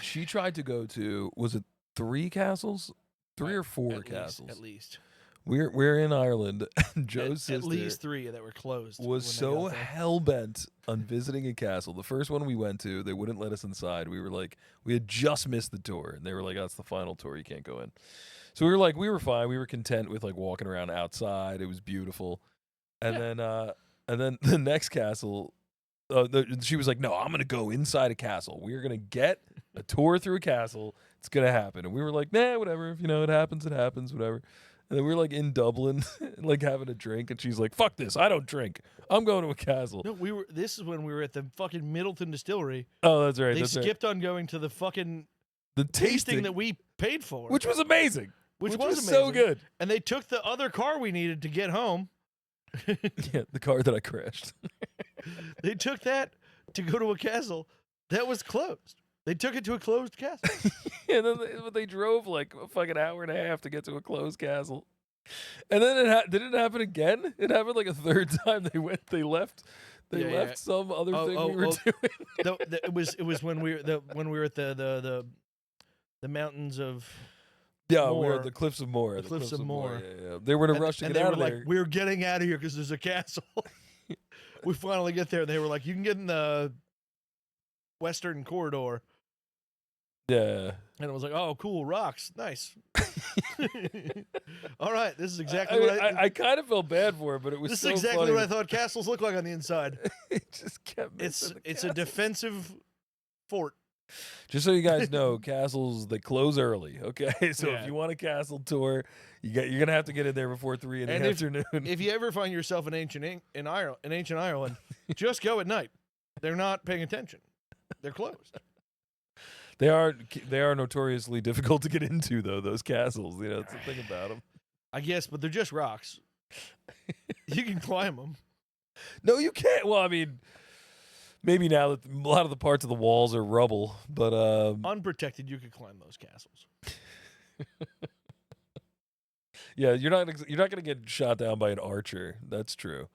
She tried to go to, was it 3 castles, 3 or 4 at castles? At least. We're in Ireland, and Joe's sister At least 3 that were closed. was when they so got there. hell bent on visiting a castle. The first one we went to, they wouldn't let us inside. We were like, we had just missed the tour, and they were like, "That's the final tour. You can't go in." So we were like, we were fine. We were content with like walking around outside. It was beautiful, and then the next castle. She was like, "No, I'm gonna go inside a castle. We're gonna get a tour through a castle. It's gonna happen." And we were like, "Nah, whatever. If it happens, it happens. Whatever." And then we were like in Dublin, like having a drink, and she's like, "Fuck this! I don't drink. I'm going to a castle." No, this is when we were at the fucking Middleton Distillery. Oh, that's right. They That's skipped on going to the fucking the tasting that we paid for, which was amazing. which was amazing. so good. And they took the other car we needed to get home. Yeah, the car that I crashed. They took that to go to a castle that was closed. They took it to a closed castle. And then they drove like a fucking hour and a half to get to a closed castle. And then did it happen again? It happened like a third time. They left. They left some other thing we were doing. It was when we were at the mountains of Yeah, we Moher. were at the Cliffs of Moher. The Cliffs of Moher. Yeah. They were in a rush to and get they out were of like, there. "We're getting out of here because there's a castle." We finally get there. They were like, "You can get in the Western Corridor." Yeah. And it was like, "Oh, cool, rocks, nice." All right, this is exactly I, what I kind of felt bad for it, but it was This so is exactly funny. what I thought castles look like on the inside. It just kept It's missing the a castle. defensive fort. Just so you guys know, castles they close early. Okay, so Yeah. if you want a castle tour, you're gonna have to get in there before 3 in the afternoon. If you ever find yourself in ancient Ireland, just go at night. They're not paying attention. They're closed. They are notoriously difficult to get into, though. Those castles, that's the thing about them. I guess, but they're just rocks. You can climb them. No, you can't. Well, I mean, maybe now that a lot of the parts of the walls are rubble, but Unprotected, you could climb those castles. yeah, you're not going to get shot down by an archer. That's true.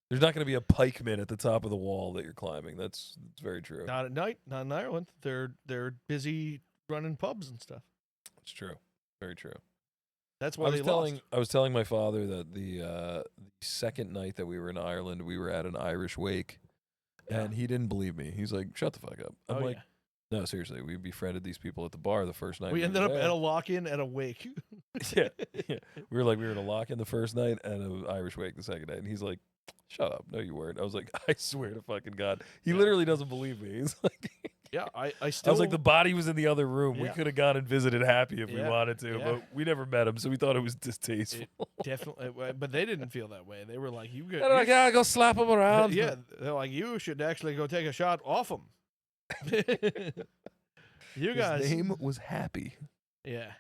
There's not going to be a pikeman at the top of the wall that you're climbing. That's very true. Not at night. Not in Ireland. They're busy running pubs and stuff. It's true. Very true. That's why lost. I was telling my father that the second night that we were in Ireland, we were at an Irish wake, and he didn't believe me. He's like, "Shut the fuck up." I'm like, "No, seriously, we befriended these people at the bar the first night." We ended up at a lock-in at a wake. yeah. We were in a lock-in the first night and an Irish wake the second night, and he's like, "Shut up! No, you weren't." I was like, "I swear to fucking God." He literally doesn't believe me. He's like, Yeah, I I still. was like, the body was in the other room. We Yeah. could have gone and visited Happy if we Yeah. wanted to, Yeah. but we never met him, so we thought it was distasteful. Definitely, but they didn't feel that way. They were like, "You They're like, "Yeah, go slap him around." yeah." They're like, "You should actually go take a shot off him." You His guys. name was Happy. Yeah.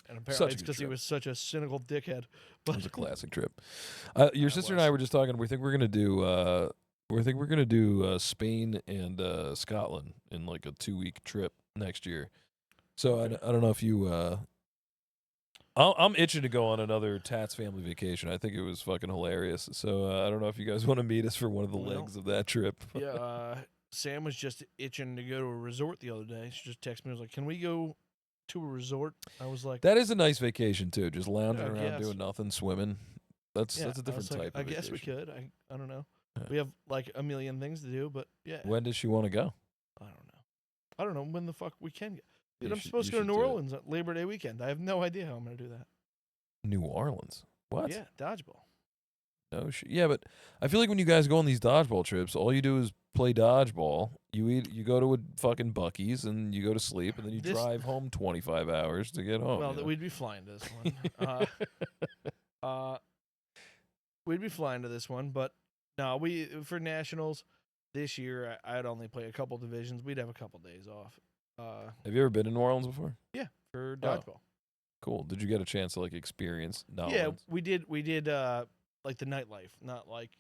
And Such apparently a it's good because he trip. was such a cynical dickhead. It But was a classic trip. Your It sister and was. I were just talking. We think we're gonna do. We think we're gonna do Spain and Scotland in like a 2-week trip next year. So Okay. I don't know if you. I'm itching to go on another Tats family vacation. I think it was fucking hilarious. So I don't know if you guys want to meet us for one of the Well, legs of that trip. Yeah, Sam was just itching to go to a resort the other day. She just texted me, was like, "Can we go to a resort?" I was like, That is a nice vacation too. Just lounging I around guess. doing nothing, swimming. That's Yeah, a I different was like, type I of guess we vacation. could. I don't know. Yeah. We have like a million things to do, but yeah, When does she want to go? I don't know. I don't know when the fuck we can go. Dude, You I'm should- supposed you to go to should New do it. Orleans on Labor Day weekend. I have no idea how I'm going to do that. New Orleans. What? Yeah, dodgeball. No shit. Yeah, but I feel like when you guys go on these dodgeball trips, all you do is play dodgeball. You eat. You go to a fucking Buc-ee's and you go to sleep, and then you This- drive home 25 hours to get home. Well, you know? we'd be flying to this one. We'd be flying to this one, but no, we for nationals this year. I'd only play a couple divisions. We'd have a couple days off. Have you ever been in New Orleans before? For dodgeball. Cool. Did you get a chance to like experience New Yeah, Orleans? we did. We did like the nightlife, not like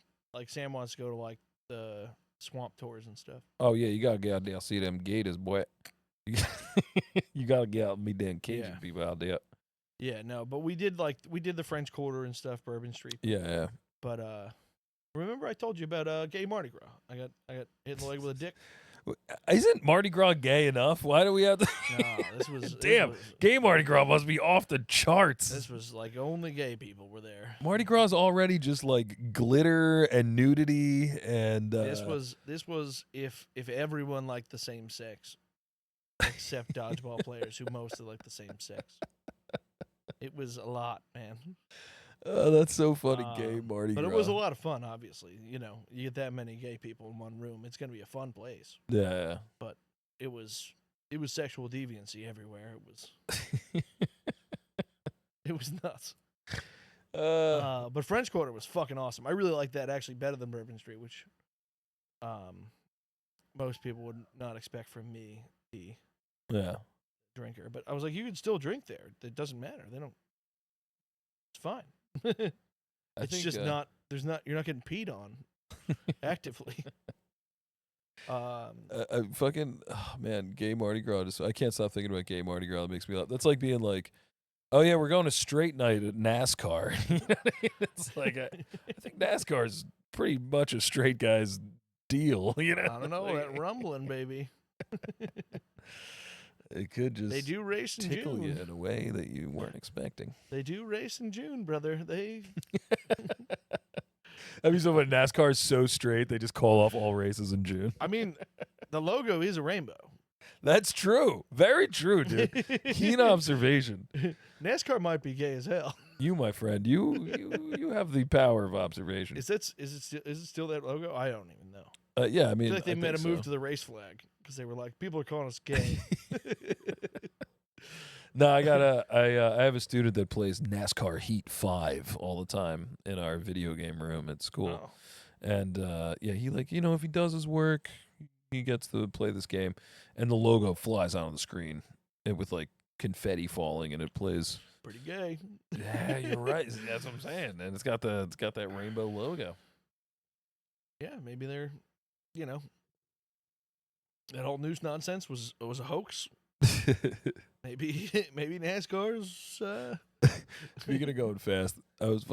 Sam wants to go to like the swamp tours and stuff. Oh yeah, you gotta get out there, see them gators, boy. You gotta get out and meet them Cajun Yeah. people out there. Yeah, no, but we did the French Quarter and stuff, Bourbon Street. Yeah. But remember I told you about gay Mardi Gras? I got hit in the leg with a dick. Isn't Mardi Gras gay enough? Why do we have to? No, this was Damn, gay Mardi Gras must be off the charts. This was like only gay people were there. Mardi Gras is already just like glitter and nudity and This was if everyone liked the same sex, except dodgeball players who mostly like the same sex. It was a lot, man. oh, that's so funny, gay Mardi But Gras. it was a lot of fun, obviously. You know, you get that many gay people in one room, it's gonna be a fun place. Yeah. It was sexual deviancy everywhere. It was nuts. But French Quarter was fucking awesome. I really like that actually better than Bourbon Street, which most people would not expect from me, the yeah. drinker. But I was like, you can still drink there. It doesn't matter. They don't. It's fine. I It's think, just not. There's not. You're not getting peed on actively. fucking man, gay Mardi Gras. I can't stop thinking about gay Mardi Gras. It makes me laugh. That's like being like, oh yeah, we're going to straight night at NASCAR. You know what I mean? It's like I think NASCAR is pretty much a straight guy's deal. You know, I don't know that rumbling, baby. it could just They do race in tickle June. you in a way that you weren't expecting. They do race in June, brother. They. I mean, so when NASCAR is so straight, they just call off all races in June. I mean, the logo is a rainbow. That's true. Very true, dude. Keen observation. NASCAR might be gay as hell. You, my friend, you have the power of observation. Is it still that logo? I don't even know. Yeah, I I mean, feel like they made a think move so. to the race flag because they were like, people are calling us gay. No, I have a student that plays NASCAR Heat 5 all the time in our video game room at school. Oh. And yeah, he if he does his work, he gets to play this game, and the logo flies out on the screen with like confetti falling, and it plays. Pretty gay. Yeah, you're right. That's what I'm saying. And it's got that rainbow logo. Yeah, maybe they're, that whole news nonsense was a hoax. Maybe NASCAR's. Speaking of going fast, I was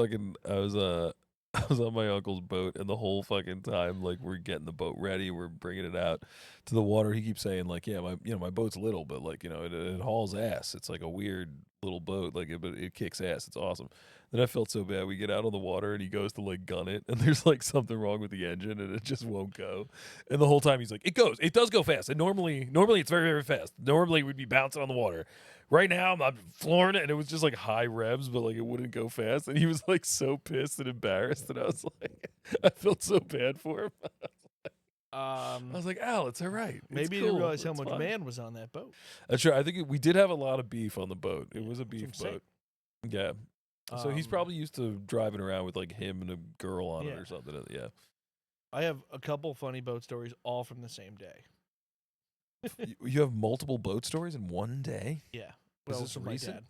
on my uncle's boat, and the whole fucking time, like, we're getting the boat ready, we're bringing it out to the water. He keeps saying, like, yeah, my boat's little, but like, it hauls ass. It's like a weird little boat, like, but it kicks ass. It's awesome. Then I felt so bad. We get out on the water, and he goes to like gun it, and there's like something wrong with the engine, and it just won't go. And the whole time he's like, it does go fast. And normally it's very, very fast. Normally we'd be bouncing on the water. Right now I'm flooring it, and it was just like high revs, but like it wouldn't go fast. And he was like so pissed and embarrassed, and I was like, I felt so bad for him. I was like, Al, it's all right. Maybe you cool. didn't realize how It's much fine. man was on that boat. That's true. I think we did have a lot of beef on the boat. It was a That's what beef I'm saying. boat. Yeah. So he's Um, probably used to driving around with like him and a girl on it Yeah. or something. Yeah. I have a couple funny boat stories, all from the same day. You have multiple boat stories in one day? Yeah. Is Well, this with my recent? dad.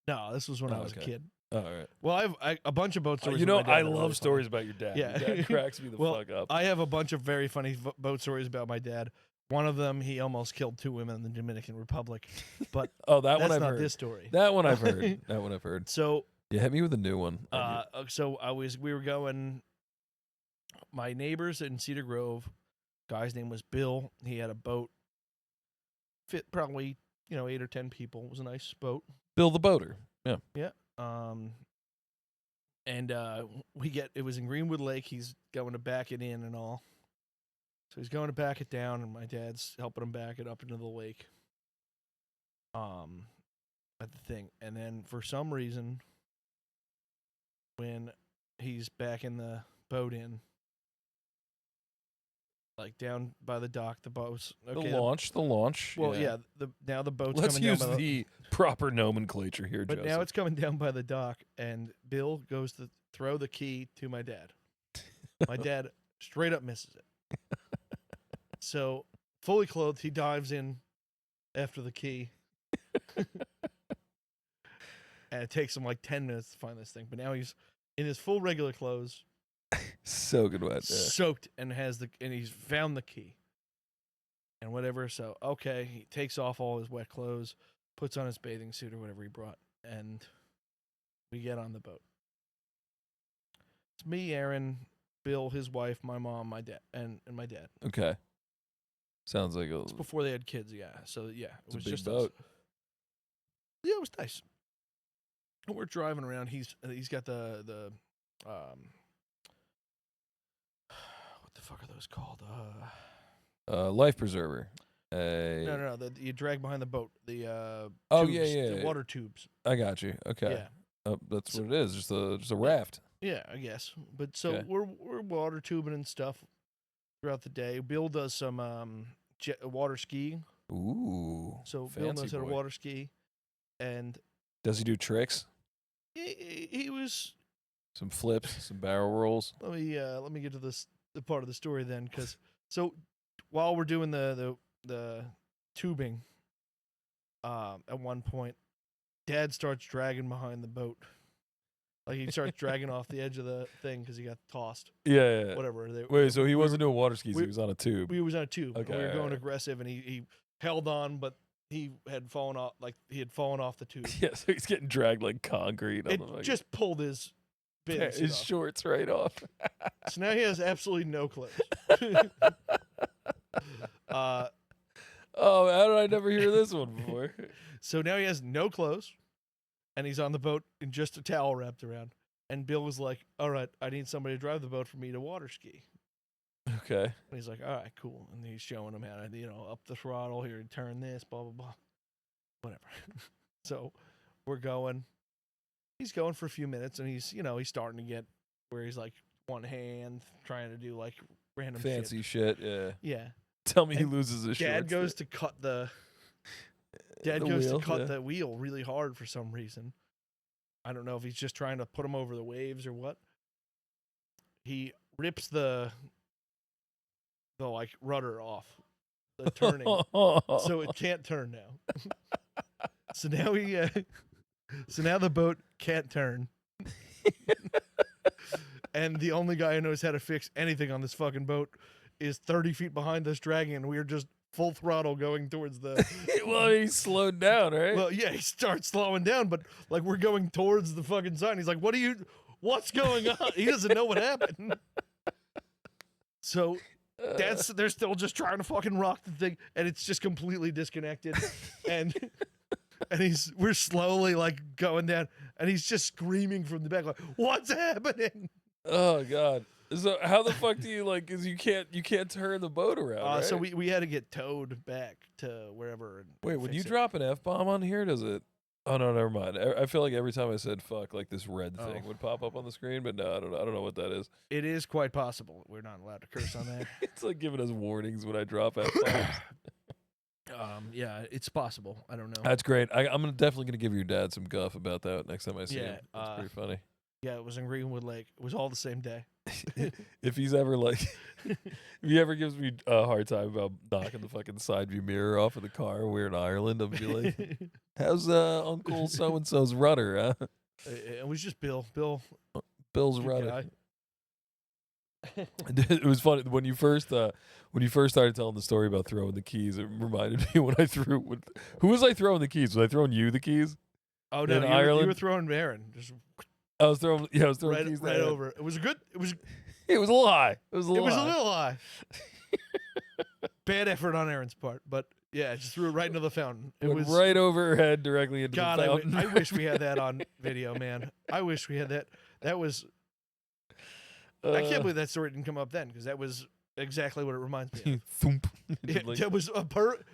No, this was when I was a okay. kid. Oh, all right. Well, I have a bunch of boat stories. You with know, my dad I that are love really stories funny. about your dad. Yeah. Your dad cracks me the Well, fuck up. I have a bunch of very funny boat stories about my dad. One of them, he almost killed 2 women in the Dominican Republic, but Oh, that one that's I've not heard. this story. That one I've heard. That one I've heard. So, Yeah, hit me with a new one. we were going. My neighbors in Cedar Grove. Guy's name was Bill. He had a boat. Fit probably 8 or 10 people. It was a nice boat. Bill the Boater. Yeah. Yeah. And it was in Greenwood Lake. He's going to back it in and all. So he's going to back it down, and my dad's helping him back it up into the lake. At the thing, and then for some reason, when he's backing the boat in, like down by the dock, the boat's okay. The launch. Well, yeah. Now the boat's Let's coming use down by the proper nomenclature here, but Joseph. now it's coming down by the dock, and Bill goes to throw the key to my dad. My dad straight up misses it. So, fully clothed, he dives in after the key. And it takes him like 10 minutes to find this thing. But now he's in his full regular clothes, Soaking wet. Yeah. soaked, and he's found the key. And whatever. So, okay, he takes off all his wet clothes, puts on his bathing suit or whatever he brought, and we get on the boat. It's me, Aaron, Bill, his wife, my mom, my dad, and my dad. Okay. Sounds like It's before they had kids, yeah. So yeah, it It's a was big just boat. us. Yeah, it was nice. And we're driving around. He's got the what the fuck are those called? life preserver. No. You drag behind the boat. The Oh, tubes, yeah. the water tubes. I got you. Okay. Yeah, That's what it is. Just a raft. yeah, I guess. But so Okay. we're water tubing and stuff throughout the day. Bill does some water skiing. Ooh. So Bill knows fancy how to boy. water ski, and Does he do tricks? he was. Some flips, some barrel rolls. Let me get to the part of the story then, because so while we're doing the tubing, at one point, Dad starts dragging behind the boat, like he starts dragging off the edge of the thing because he got tossed. Yeah. Whatever. Wait, so he wasn't doing water skis. He was on a tube. We was on a tube. Okay, And we were going alright. aggressive, and he held on, but he had fallen off. Like he had fallen off the tube. Yeah, so he's getting dragged like concrete. It On the just pulled his bathing suit his off. shorts right off. So now he has absolutely no clothes. Oh, how did I never hear this one before? So now he has no clothes, and he's on the boat in just a towel wrapped around. And Bill was like, "All right, I need somebody to drive the boat for me to water ski." Okay. And he's like, "All right, cool." And he's showing him how to, up the throttle here, turn this, blah blah blah, whatever. So we're going. He's going for a few minutes, and he's starting to get where he's like one hand trying to do like random Fancy shit. Yeah. Yeah. Tell me he And loses his shorts. Dad goes to cut the wheel, wheel really hard for some reason. I don't know if he's just trying to put him over the waves or what. He rips the like rudder off the turning, so it can't turn now. So now the boat can't turn. And the only guy who knows how to fix anything on this fucking boat is 30 feet behind us dragging, and we are just full throttle going towards the... Well, he slowed down, right? Well, yeah, he starts slowing down, but like we're going towards the fucking sign. He's like, what's going on? He doesn't know what happened. So they're still just trying to fucking rock the thing, and it's just completely disconnected. And we're slowly like going down, and he's just screaming from the back, like, "What's happening?" Oh God! So how the fuck do you like? Cause you can't turn the boat around. Right? So we had to get towed back to wherever. And Wait, when you fix it. drop an F-bomb on here, does it? Oh no, never mind. I feel like every time I said fuck, like this red thing would pop up on the screen, but no, I don't know what that is. It is quite possible. We're not allowed to curse on that. It's like giving us warnings when I drop F-bombs. Yeah, it's possible. I don't know. That's great. I'm definitely gonna give your dad some guff about that next time I see him. Yeah, That's pretty funny. Yeah, it was in Greenwood Lake. It was all the same day. If he's ever like, if he ever gives me a hard time about knocking the fucking side view mirror off of the car when we're in Ireland, I'll be like, how's Uncle so-and-so's rudder, huh? It was just Bill. Bill's Good rudder. guy. It was funny when you first started telling the story about throwing the keys. It reminded me when I threw. Who was I throwing the keys? Was I throwing you the keys? Oh no, In you Ireland? were throwing Aaron. Just I was throwing. Yeah, I was throwing keys right down. over. It was a good. It was It was a lie. It was a lie. It was a little high. Bad effort on Aaron's part, but yeah, just threw it right into the fountain. It Went was right over her head directly into God. the fountain. I wish we had that on video, man. I wish we had that. That was. I can't believe that story didn't come up then because that was exactly what it reminds me of. Thump. It was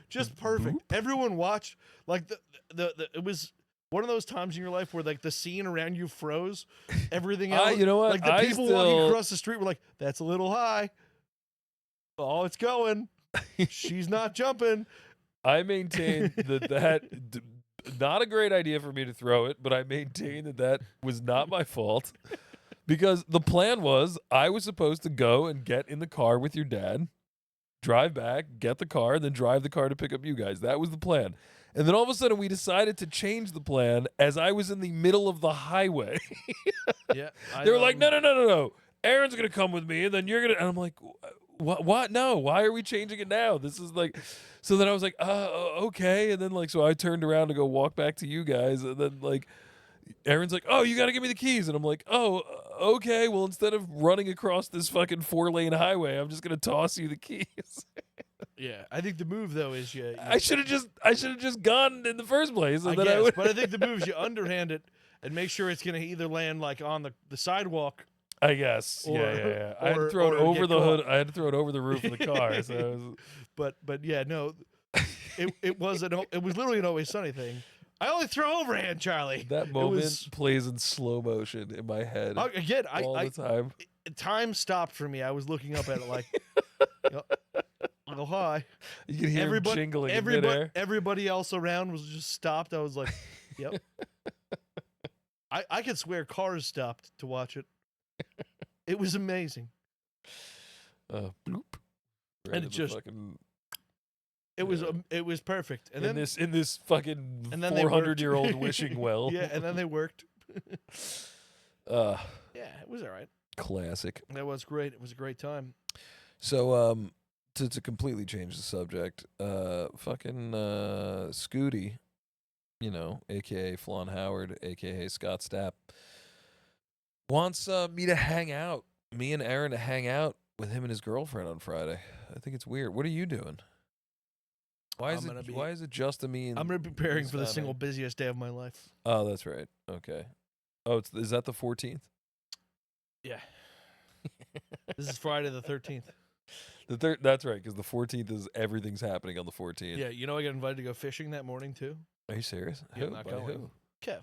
just perfect. Boop. Everyone watched like the it was one of those times in your life where like the scene around you froze. Everything else, You know what? like the people walking across the street were like, "That's a little high." Oh, it's going. She's not jumping. I maintain that not a great idea for me to throw it, but I maintain that was not my fault. Because the plan was I was supposed to go and get in the car with your dad, drive back, get the car, then drive the car to pick up you guys. That was the plan. And then all of a sudden we decided to change the plan as I was in the middle of the highway. Yeah. They were like, no. Aaron's going to come with me and then you're going to... And I'm like, what? No, why are we changing it now? This is like... So then I was like, okay. And then like, so I turned around to go walk back to you guys. And then like... Aaron's like, oh, you got to give me the keys. And I'm like, oh, okay. Well, instead of running across this fucking 4-lane highway, I'm just going to toss you the keys. Yeah. I think the move, though, is you I should have just gone in the first place. And I then guess, I would... but I think the move is you underhand it and make sure it's going to either land like on the sidewalk. I guess. Or- Yeah. I had to or- throw it or over get the hood. caught. I had to throw it over the roof of the car. So it was... But yeah, no, it was literally an Always Sunny thing. I only throw overhand, Charlie. That moment plays in slow motion in my head Again, all the time. Time stopped for me. I was looking up at it like, oh hi. You can hear him jingling in midair. Everybody else around was just stopped. I was like, yep. I could swear cars stopped to watch it. It was amazing. Bloop. Right And it just fucking... It was perfect. And in then this fucking and then 400-year-old wishing well. yeah, and then they worked. Yeah, it was all right. Classic. That was great. It was a great time. So to completely change the subject, fucking Scooty, aka Flan Howard, aka Scott Stapp, wants me and Aaron to hang out with him and his girlfriend on Friday. I think it's weird. What are you doing? Why is it just me and... I'm going to be preparing for the Saturday? single busiest day of my life. Oh, that's right. Okay. Oh, is that the 14th? Yeah. This is Friday the 13th. That's right, because the 14th is everything's happening on the 14th. Yeah, I got invited to go fishing that morning too. Are you serious? Yeah, Who? not By going. who? Kev,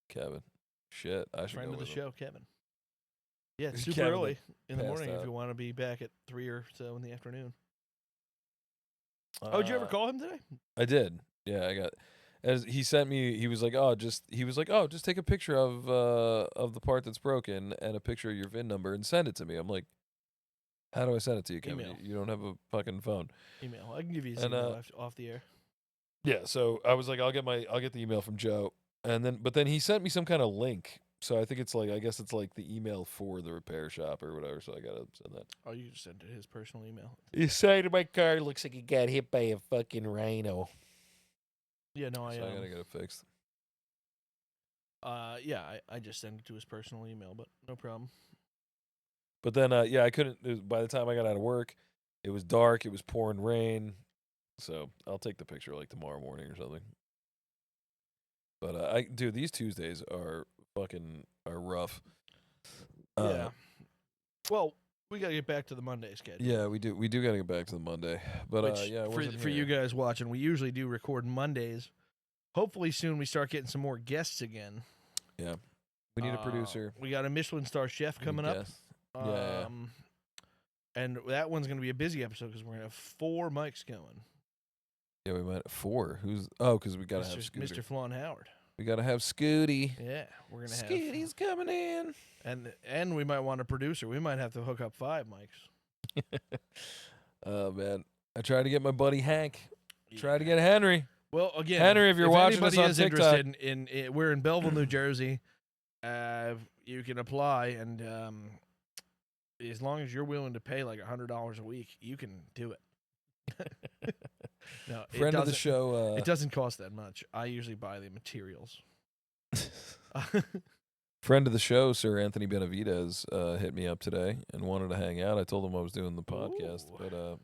Kevin. Shit, I should friend go of the with him. show, Kevin. Yeah, it's Is super Kevin early in the passed morning if out? you want to be back at 3 or so in the afternoon. Did you ever call him today? I did. Yeah, I got... As he sent me, he was like, just take a picture of the part that's broken and a picture of your VIN number and send it to me. I'm like, how do I send it to you, Kevin? Email. You don't have a fucking phone. Email. I can give you his And, email off the air. Yeah, so I was like, I'll get the email from Joe, but then he sent me some kind of link. So I think it's like, I guess it's like the email for the repair shop or whatever. So I gotta send that. Oh, you just sent it his personal email. His side of my car looks like it got hit by a fucking rhino. Yeah, no, So I gotta get it fixed. I just sent it to his personal email, but no problem. But then, I couldn't. By the time I got out of work, it was dark. It was pouring rain. So I'll take the picture like tomorrow morning or something. But dude, these Tuesdays are rough. Yeah. Well, we gotta get back to the Monday schedule. Yeah, we do. We do gotta get back to the Monday. But Which, yeah, for you guys watching, we usually do record Mondays. Hopefully soon we start getting some more guests again. Yeah, we need a producer. We got a Michelin star chef coming up. Yeah. And that one's gonna be a busy episode because we're gonna have 4 mics going. Yeah, we might have 4. Who's? Oh, because we gotta have Scooter. Mr. Flan Howard. We gotta have Scooty. Yeah, we're gonna have Scooty's coming in. and we might want a producer. We might have to hook up 5 mics. Oh man, I tried to get my buddy Hank. Tried to get Henry. Well, again, Henry, if you're watching us anybody on is TikTok, interested in we're in Belleville, New Jersey. You can apply, and as long as you're willing to pay like $100 a week, you can do it. No, friend of the show. It doesn't cost that much. I usually buy the materials. Friend of the show, Sir Anthony Benavidez, hit me up today and wanted to hang out. I told him I was doing the podcast, but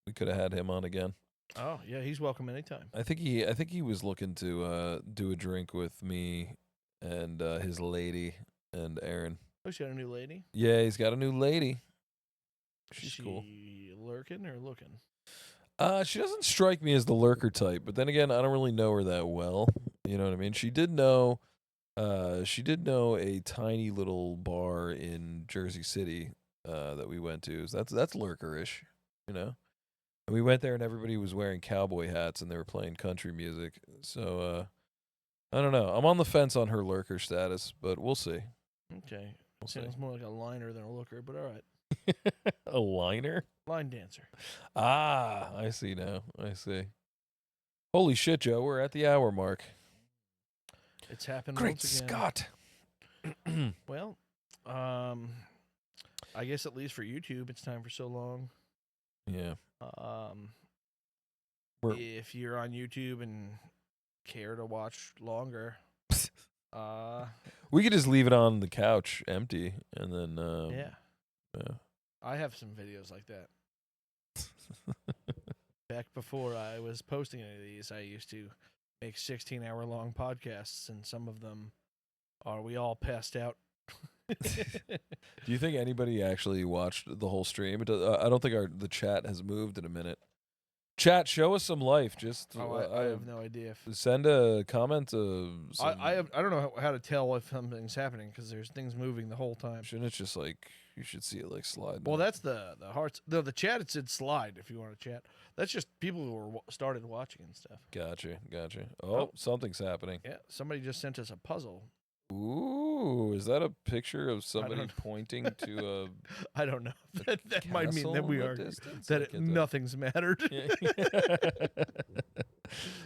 we could have had him on again. Oh yeah, he's welcome anytime. I think he was looking to do a drink with me and his lady and Aaron. Oh, he's got a new lady. Yeah, he's got a new lady. She's cool. Lurking or looking? She doesn't strike me as the lurker type, but then again, I don't really know her that well. You know what I mean? She did know a tiny little bar in Jersey City that we went to. So that's lurkerish, you know. And we went there and everybody was wearing cowboy hats and they were playing country music. So I don't know. I'm on the fence on her lurker status, but we'll see. Okay, sounds more like a liner than a looker, but all right. A liner? Line dancer. Ah, I see now. I see. Holy shit, Joe! We're at the hour mark. It's happened. Great once again. Scott! Well, I guess at least for YouTube, it's time for so long. Yeah. If you're on YouTube and care to watch longer, we could just leave it on the couch empty, and then yeah. I have some videos like that. Back before I was posting any of these, I used to make 16-hour-long podcasts, and some of them are we all passed out. Do you think anybody actually watched the whole stream? I don't think the chat has moved in a minute. Chat, show us some life. Just I have no idea. Send a comment. I don't know how to tell if something's happening because there's things moving the whole time. Shouldn't it just like you should see it like slide? Well, that's the hearts. The chat, it said slide if you want to chat. That's just people who started watching and stuff. Gotcha. Oh, something's happening. Yeah, somebody just sent us a puzzle. Ooh, is that a picture of somebody pointing to a? I don't know. That might mean that we are nothing's mattered. Yeah.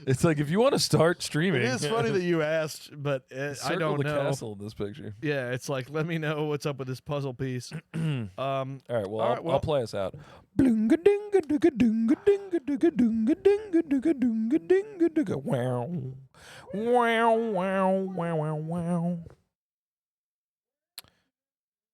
It's like if you want to start streaming. It is funny that you asked, but I don't the know. Castle in this picture. Yeah, it's like let me know what's up with this puzzle piece. All right, well, I'll play us out. Wow. Wow. Wow. Wow. Wow. Wow.